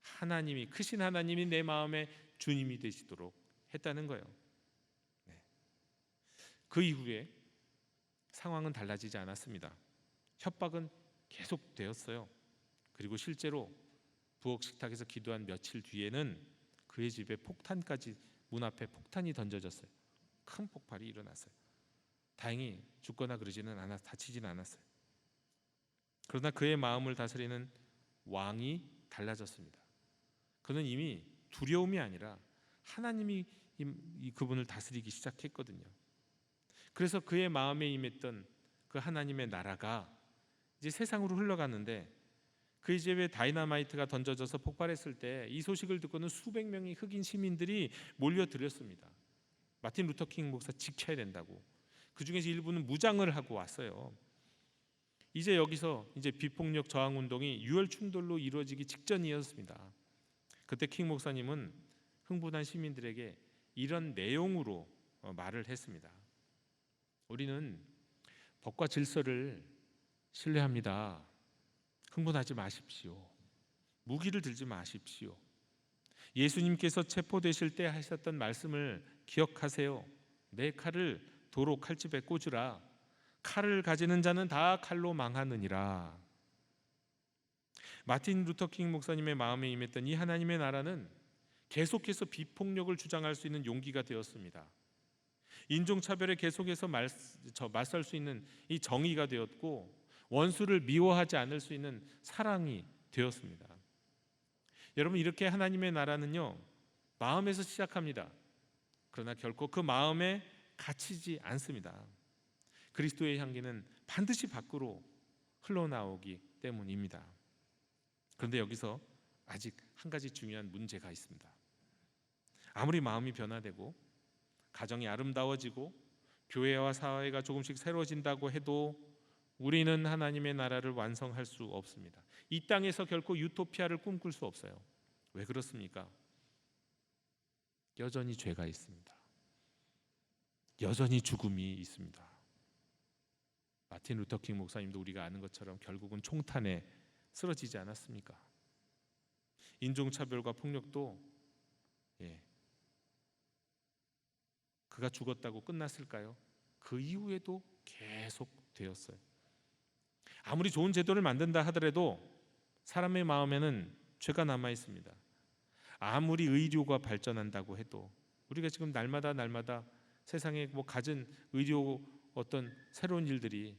하나님이, 크신 하나님이 내 마음에 주님이 되시도록 했다는 거예요. 그 이후에 상황은 달라지지 않았습니다. 협박은 계속되었어요. 그리고 실제로 부엌 식탁에서 기도한 며칠 뒤에는 그의 집에 폭탄까지, 문 앞에 폭탄이 던져졌어요. 큰 폭발이 일어났어요. 다행히 죽거나 다치지는 않았어요. 그러나 그의 마음을 다스리는 왕이 달라졌습니다. 그는 이미 두려움이 아니라 하나님이 그분을 다스리기 시작했거든요. 그래서 그의 마음에 임했던 그 하나님의 나라가 이제 세상으로 흘러가는데, 그 이제 왜 다이너마이트가 던져져서 폭발했을 때 이 소식을 듣고는 수백 명의 흑인 시민들이 몰려들었습니다. 마틴 루터 킹 목사 지켜야 된다고. 그 중에서 일부는 무장을 하고 왔어요. 이제 여기서 이제 비폭력 저항 운동이 유혈 충돌로 이루어지기 직전이었습니다. 그때 킹 목사님은 흥분한 시민들에게 이런 내용으로 말을 했습니다. 우리는 법과 질서를 신뢰합니다. 흥분하지 마십시오. 무기를 들지 마십시오. 예수님께서 체포되실 때 하셨던 말씀을 기억하세요. 내 칼을 도로 칼집에 꽂으라. 칼을 가지는 자는 다 칼로 망하느니라. 마틴 루터 킹 목사님의 마음에 임했던 이 하나님의 나라는 계속해서 비폭력을 주장할 수 있는 용기가 되었습니다. 인종차별에 계속해서 맞설 수 있는 이 정의가 되었고, 원수를 미워하지 않을 수 있는 사랑이 되었습니다. 여러분, 이렇게 하나님의 나라는요, 마음에서 시작합니다. 그러나 결코 그 마음에 갇히지 않습니다. 그리스도의 향기는 반드시 밖으로 흘러나오기 때문입니다. 그런데 여기서 아직 한 가지 중요한 문제가 있습니다. 아무리 마음이 변화되고 가정이 아름다워지고 교회와 사회가 조금씩 새로워진다고 해도 우리는 하나님의 나라를 완성할 수 없습니다. 이 땅에서 결코 유토피아를 꿈꿀 수 없어요. 왜 그렇습니까? 여전히 죄가 있습니다. 여전히 죽음이 있습니다. 마틴 루터 킹 목사님도 우리가 아는 것처럼 결국은 총탄에 쓰러지지 않았습니까? 인종차별과 폭력도 그가 죽었다고 끝났을까요? 그 이후에도 계속 되었어요. 아무리 좋은 제도를 만든다 하더라도 사람의 마음에는 죄가 남아 있습니다. 아무리 의료가 발전한다고 해도 우리가 지금 날마다 세상에 갖은 의료 어떤 새로운 일들이,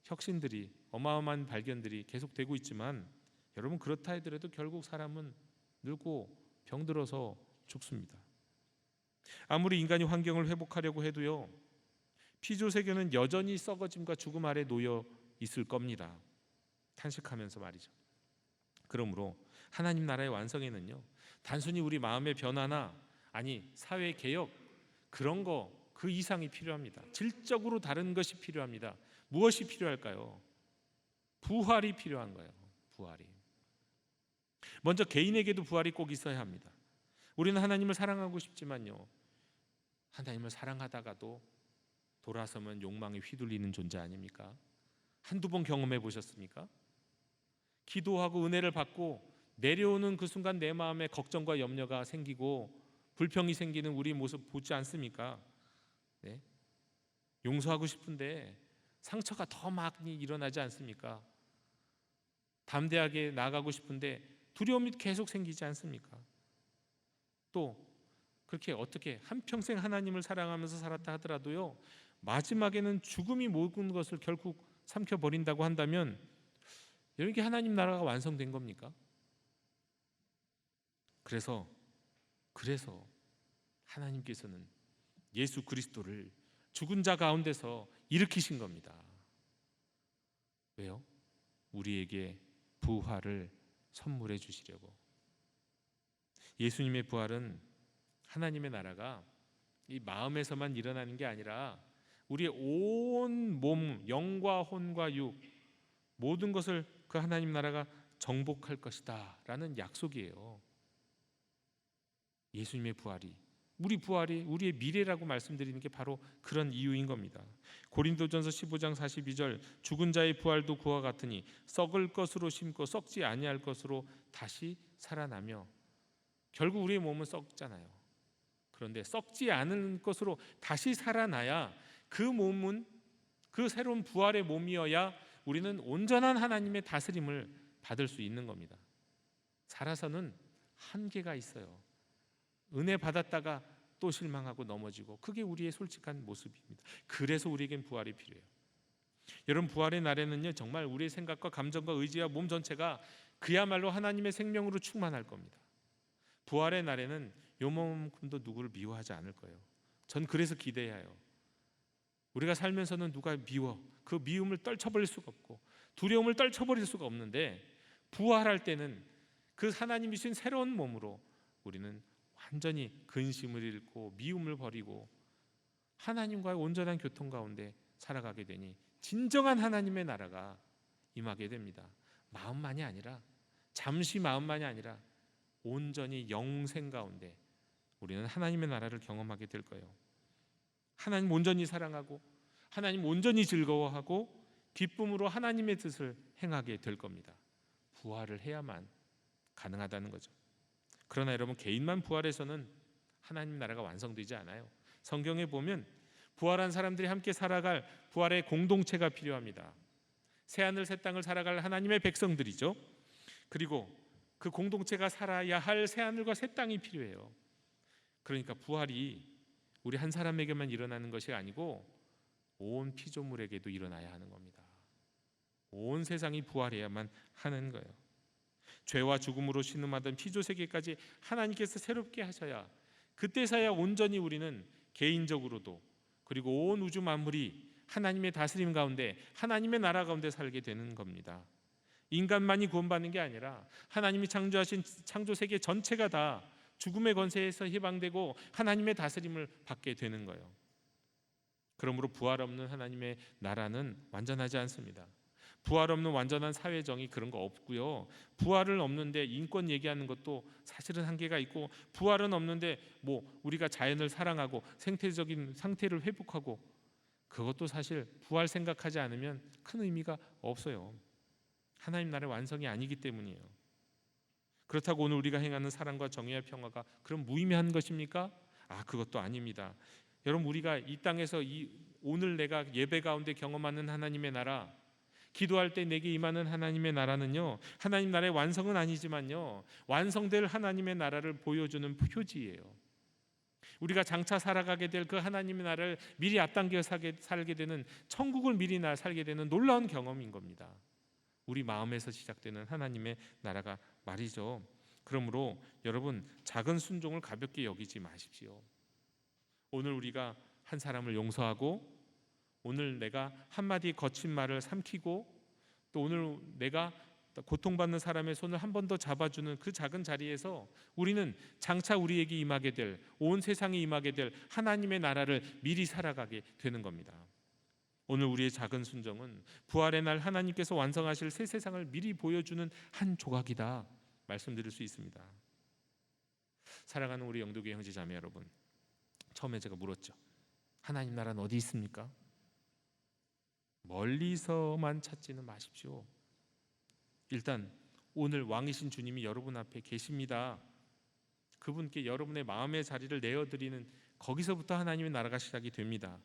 혁신들이, 어마어마한 발견들이 계속되고 있지만, 여러분, 그렇다 하더라도 결국 사람은 늙고 병들어서 죽습니다. 아무리 인간이 환경을 회복하려고 해도요, 피조세계는 여전히 썩어짐과 죽음 아래 놓여 있을 겁니다. 탄식하면서 말이죠. 그러므로 하나님 나라의 완성에는요, 단순히 우리 마음의 변화나 사회 개혁 그런 거 그 이상이 필요합니다. 질적으로 다른 것이 필요합니다. 무엇이 필요할까요? 부활이 필요한 거예요. 부활이. 먼저 개인에게도 부활이 꼭 있어야 합니다. 우리는 하나님을 사랑하고 싶지만요, 하나님을 사랑하다가도 돌아서면 욕망에 휘둘리는 존재 아닙니까? 한두 번 경험해 보셨습니까? 기도하고 은혜를 받고 내려오는 그 순간 내 마음에 걱정과 염려가 생기고 불평이 생기는 우리 모습 보지 않습니까? 네? 용서하고 싶은데 상처가 더 많이 일어나지 않습니까? 담대하게 나아가고 싶은데 두려움이 계속 생기지 않습니까? 또 그렇게 어떻게 한평생 하나님을 사랑하면서 살았다 하더라도요, 마지막에는 죽음이 모든 것을 결국 삼켜버린다고 한다면 이렇게 하나님 나라가 완성된 겁니까? 그래서 하나님께서는 예수 그리스도를 죽은 자 가운데서 일으키신 겁니다. 왜요? 우리에게 부활을 선물해 주시려고. 예수님의 부활은 하나님의 나라가 이 마음에서만 일어나는 게 아니라 우리의 온 몸, 영과 혼과 육 모든 것을 그 하나님 나라가 정복할 것이다 라는 약속이에요. 예수님의 부활이, 우리 부활이 우리의 미래라고 말씀드리는 게 바로 그런 이유인 겁니다. 고린도전서 15장 42절, 죽은 자의 부활도 그와 같으니 썩을 것으로 심고 썩지 아니할 것으로 다시 살아나며. 결국 우리의 몸은 썩잖아요. 그런데 썩지 않은 것으로 다시 살아나야 그 몸은 그 새로운 부활의 몸이어야 우리는 온전한 하나님의 다스림을 받을 수 있는 겁니다. 살아서는 한계가 있어요. 은혜 받았다가 또 실망하고 넘어지고, 그게 우리의 솔직한 모습입니다. 그래서 우리에겐 부활이 필요해요. 여러분, 부활의 날에는요, 정말 우리의 생각과 감정과 의지와 몸 전체가 그야말로 하나님의 생명으로 충만할 겁니다. 부활의 날에는 요만큼도 누구를 미워하지 않을 거예요. 전 그래서 기대해요. 우리가 살면서는 누가 미워, 그 미움을 떨쳐버릴 수가 없고 두려움을 떨쳐버릴 수가 없는데, 부활할 때는 그 하나님이 주신 새로운 몸으로 우리는 완전히 근심을 잃고 미움을 버리고 하나님과의 온전한 교통 가운데 살아가게 되니 진정한 하나님의 나라가 임하게 됩니다. 마음만이 아니라, 잠시 마음만이 아니라 온전히 영생 가운데 우리는 하나님의 나라를 경험하게 될 거예요. 하나님 온전히 사랑하고 하나님 온전히 즐거워하고 기쁨으로 하나님의 뜻을 행하게 될 겁니다. 부활을 해야만 가능하다는 거죠. 그러나 여러분, 개인만 부활해서는 하나님 나라가 완성되지 않아요. 성경에 보면 부활한 사람들이 함께 살아갈 부활의 공동체가 필요합니다. 새하늘 새 땅을 살아갈 하나님의 백성들이죠. 그리고 그 공동체가 살아야 할 새하늘과 새 땅이 필요해요. 그러니까 부활이 우리 한 사람에게만 일어나는 것이 아니고 온 피조물에게도 일어나야 하는 겁니다. 온 세상이 부활해야만 하는 거예요. 죄와 죽음으로 신음하던 피조 세계까지 하나님께서 새롭게 하셔야, 그때서야 온전히 우리는 개인적으로도 그리고 온 우주 만물이 하나님의 다스림 가운데, 하나님의 나라 가운데 살게 되는 겁니다. 인간만이 구원받는 게 아니라 하나님이 창조하신 창조 세계 전체가 다 죽음의 권세에서 해방되고 하나님의 다스림을 받게 되는 거예요. 그러므로 부활 없는 하나님의 나라는 완전하지 않습니다. 부활 없는 완전한 사회정의, 그런 거 없고요. 부활은 없는데 인권 얘기하는 것도 사실은 한계가 있고, 부활은 없는데 우리가 자연을 사랑하고 생태적인 상태를 회복하고, 그것도 사실 부활 생각하지 않으면 큰 의미가 없어요. 하나님 나라의 완성이 아니기 때문이에요. 그렇다고 오늘 우리가 행하는 사랑과 정의와 평화가 그럼 무의미한 것입니까? 그것도 아닙니다. 여러분, 우리가 이 땅에서 오늘 내가 예배 가운데 경험하는 하나님의 나라, 기도할 때 내게 임하는 하나님의 나라는요, 하나님 나라의 완성은 아니지만요, 완성될 하나님의 나라를 보여주는 표지예요. 우리가 장차 살아가게 될 그 하나님의 나라를 미리 앞당겨 살게 되는, 천국을 미리 살게 되는 놀라운 경험인 겁니다. 우리 마음에서 시작되는 하나님의 나라가 말이죠. 그러므로 여러분, 작은 순종을 가볍게 여기지 마십시오. 오늘 우리가 한 사람을 용서하고, 오늘 내가 한마디 거친 말을 삼키고, 또 오늘 내가 고통받는 사람의 손을 한 번 더 잡아주는 그 작은 자리에서 우리는 장차 우리에게 임하게 될, 온 세상에 임하게 될 하나님의 나라를 미리 살아가게 되는 겁니다. 오늘 우리의 작은 순종은 부활의 날 하나님께서 완성하실 새 세상을 미리 보여주는 한 조각이다 말씀드릴 수 있습니다. 사랑하는 우리 영도교회 형제 자매 여러분, 처음에 제가 물었죠. 하나님 나라는 어디 있습니까? 멀리서만 찾지는 마십시오. 일단 오늘 왕이신 주님이 여러분 앞에 계십니다. 그분께 여러분의 마음의 자리를 내어드리는, 거기서부터 하나님의 나라가 시작이 됩니다.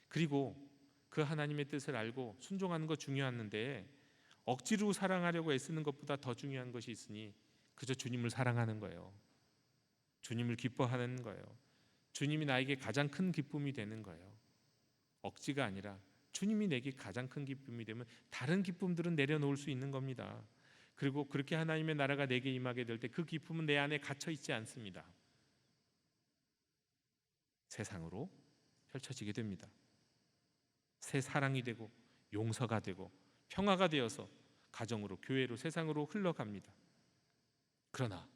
그리고 그 하나님의 뜻을 알고 순종하는 거 중요한데, 억지로 사랑하려고 애쓰는 것보다 더 중요한 것이 있으니 그저 주님을 사랑하는 거예요. 주님을 기뻐하는 거예요. 주님이 나에게 가장 큰 기쁨이 되는 거예요. 억지가 아니라 주님이 내게 가장 큰 기쁨이 되면 다른 기쁨들은 내려놓을 수 있는 겁니다. 그리고 그렇게 하나님의 나라가 내게 임하게 될 때 그 기쁨은 내 안에 갇혀 있지 않습니다. 세상으로 펼쳐지게 됩니다. 새 사랑이 되고 용서가 되고 평화가 되어서 가정으로, 교회로, 세상으로 흘러갑니다. 그러나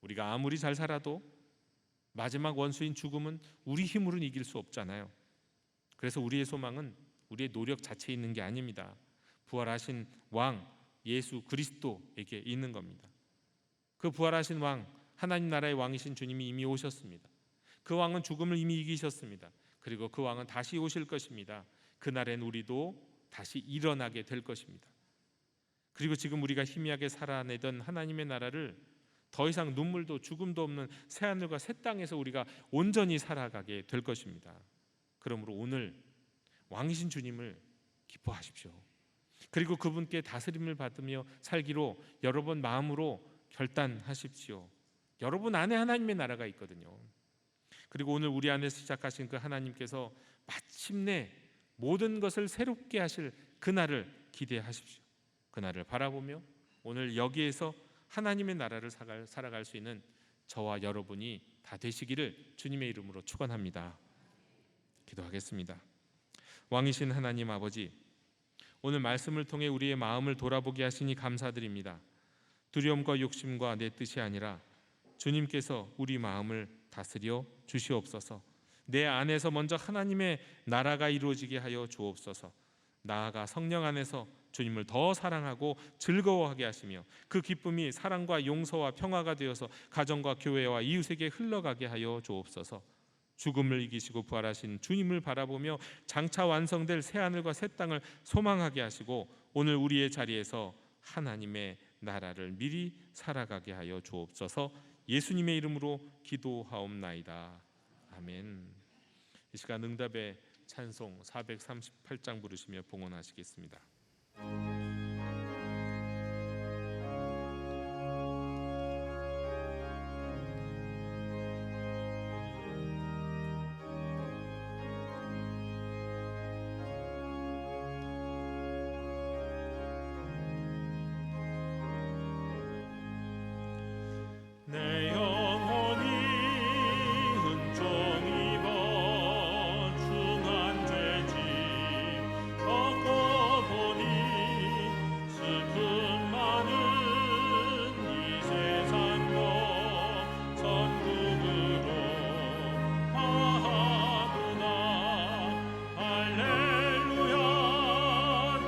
우리가 아무리 잘 살아도 마지막 원수인 죽음은 우리 힘으로는 이길 수 없잖아요. 그래서 우리의 소망은 우리의 노력 자체에 있는 게 아닙니다. 부활하신 왕 예수 그리스도에게 있는 겁니다. 그 부활하신 왕, 하나님 나라의 왕이신 주님이 이미 오셨습니다. 그 왕은 죽음을 이미 이기셨습니다. 그리고 그 왕은 다시 오실 것입니다. 그날엔 우리도 다시 일어나게 될 것입니다. 그리고 지금 우리가 희미하게 살아내던 하나님의 나라를 더 이상 눈물도 죽음도 없는 새하늘과 새 땅에서 우리가 온전히 살아가게 될 것입니다. 그러므로 오늘 왕이신 주님을 기뻐하십시오. 그리고 그분께 다스림을 받으며 살기로 여러분 마음으로 결단하십시오. 여러분 안에 하나님의 나라가 있거든요. 그리고 오늘 우리 안에서 시작하신 그 하나님께서 마침내 모든 것을 새롭게 하실 그날을 기대하십시오. 그날을 바라보며 오늘 여기에서 하나님의 나라를 살아갈 수 있는 저와 여러분이 다 되시기를 주님의 이름으로 축원합니다. 기도하겠습니다. 왕이신 하나님 아버지, 오늘 말씀을 통해 우리의 마음을 돌아보게 하시니 감사드립니다. 두려움과 욕심과 내 뜻이 아니라 주님께서 우리 마음을 다스려 주시옵소서. 내 안에서 먼저 하나님의 나라가 이루어지게 하여 주옵소서. 나아가 성령 안에서 주님을 더 사랑하고 즐거워하게 하시며 그 기쁨이 사랑과 용서와 평화가 되어서 가정과 교회와 이웃에게 흘러가게 하여 주옵소서. 죽음을 이기시고 부활하신 주님을 바라보며 장차 완성될 새하늘과 새 땅을 소망하게 하시고 오늘 우리의 자리에서 하나님의 나라를 미리 살아가게 하여 주옵소서. 예수님의 이름으로 기도하옵나이다. 아멘. 이 시간 응답의 찬송 438장 부르시며 봉헌하시겠습니다. 내 영혼이 은총 입어 중한 죄짐 얻고 보니 슬픔 많은 이 세상도 천국으로 가구나. 할렐루야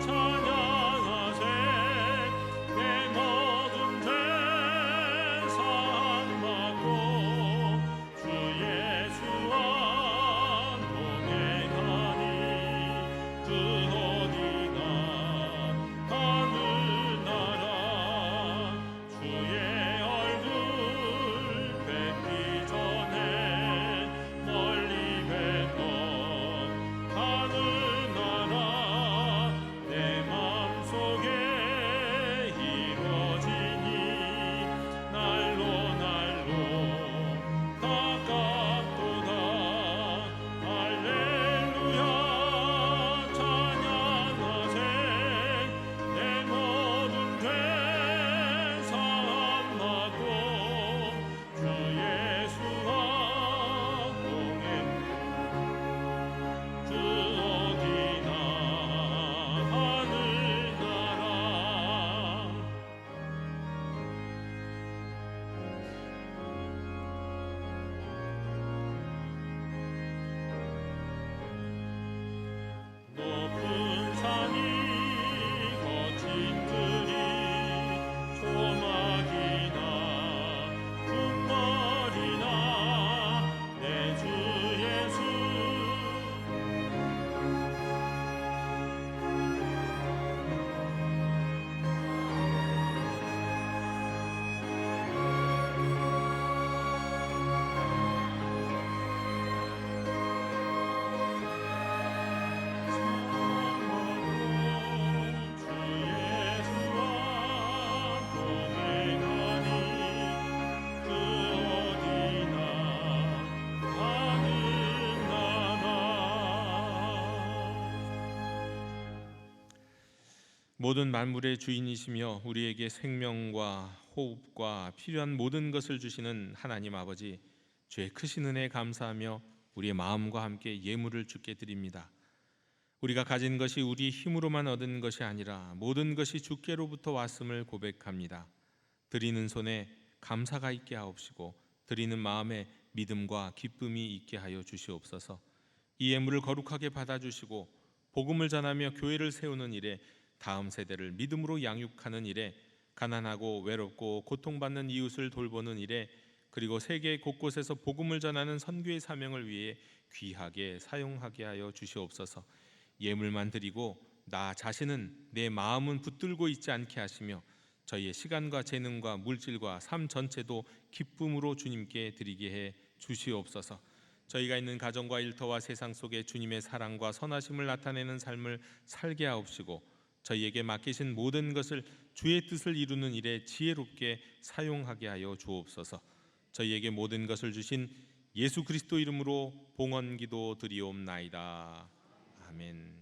찬양하세. 내 모든 죄 주 예수와 동행하니 그 어디나 하늘나라. 주의 얼굴 뵙기 전에 멀리 뵙던 하늘나라 내 맘속에 이루어지니 날로 가깝도다. 할렐루야 찬양하세. 내 모든 죄 사함받고 주 예수와 동행 주 어디나 하늘나라. 높은 산이 거친 들이 조막이나 금머리나 내 주 예수 모든 만물의 주인이시며 우리에게 생명과 호흡과 필요한 모든 것을 주시는 하나님 아버지, 주의 크신 은혜에 감사하며 우리의 마음과 함께 예물을 주께 드립니다. 우리가 가진 것이 우리 힘으로만 얻은 것이 아니라 모든 것이 주께로부터 왔음을 고백합니다. 드리는 손에 감사가 있게 하옵시고 드리는 마음에 믿음과 기쁨이 있게 하여 주시옵소서. 이 예물을 거룩하게 받아주시고 복음을 전하며 교회를 세우는 일에, 다음 세대를 믿음으로 양육하는 일에, 가난하고 외롭고 고통받는 이웃을 돌보는 일에, 그리고 세계 곳곳에서 복음을 전하는 선교의 사명을 위해 귀하게 사용하게 하여 주시옵소서. 예물만 드리고 나 자신은, 내 마음은 붙들고 있지 않게 하시며 저희의 시간과 재능과 물질과 삶 전체도 기쁨으로 주님께 드리게 해 주시옵소서. 저희가 있는 가정과 일터와 세상 속에 주님의 사랑과 선하심을 나타내는 삶을 살게 하옵시고 저희에게 맡기신 모든 것을 주의 뜻을 이루는 일에 지혜롭게 사용하게 하여 주옵소서. 저희에게 모든 것을 주신 예수 그리스도 이름으로 봉헌기도 드리옵나이다. 아멘.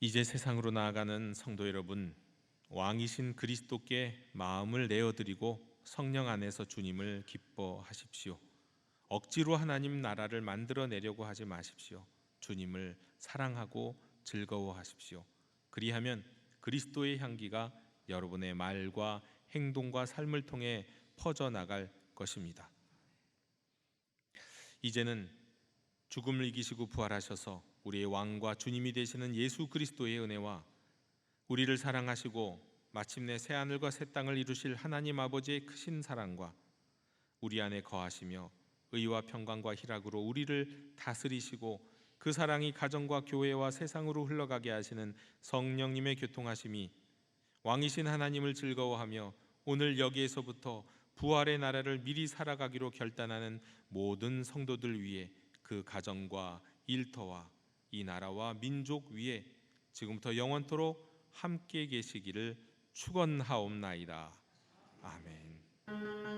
이제 세상으로 나아가는 성도 여러분, 왕이신 그리스도께 마음을 내어드리고 성령 안에서 주님을 기뻐하십시오. 억지로 하나님 나라를 만들어내려고 하지 마십시오. 주님을 사랑하고 즐거워하십시오. 그리하면 그리스도의 향기가 여러분의 말과 행동과 삶을 통해 퍼져나갈 것입니다. 이제는 죽음을 이기시고 부활하셔서 우리의 왕과 주님이 되시는 예수 그리스도의 은혜와 우리를 사랑하시고 마침내 새하늘과 새 땅을 이루실 하나님 아버지의 크신 사랑과 우리 안에 거하시며 의와 평강과 희락으로 우리를 다스리시고 그 사랑이 가정과 교회와 세상으로 흘러가게 하시는 성령님의 교통하심이 왕이신 하나님을 즐거워하며 오늘 여기에서부터 부활의 나라를 미리 살아가기로 결단하는 모든 성도들 위해 그 가정과 일터와 이 나라와 민족 위에 지금부터 영원토록 함께 계시기를 축원하옵나이다. 아멘.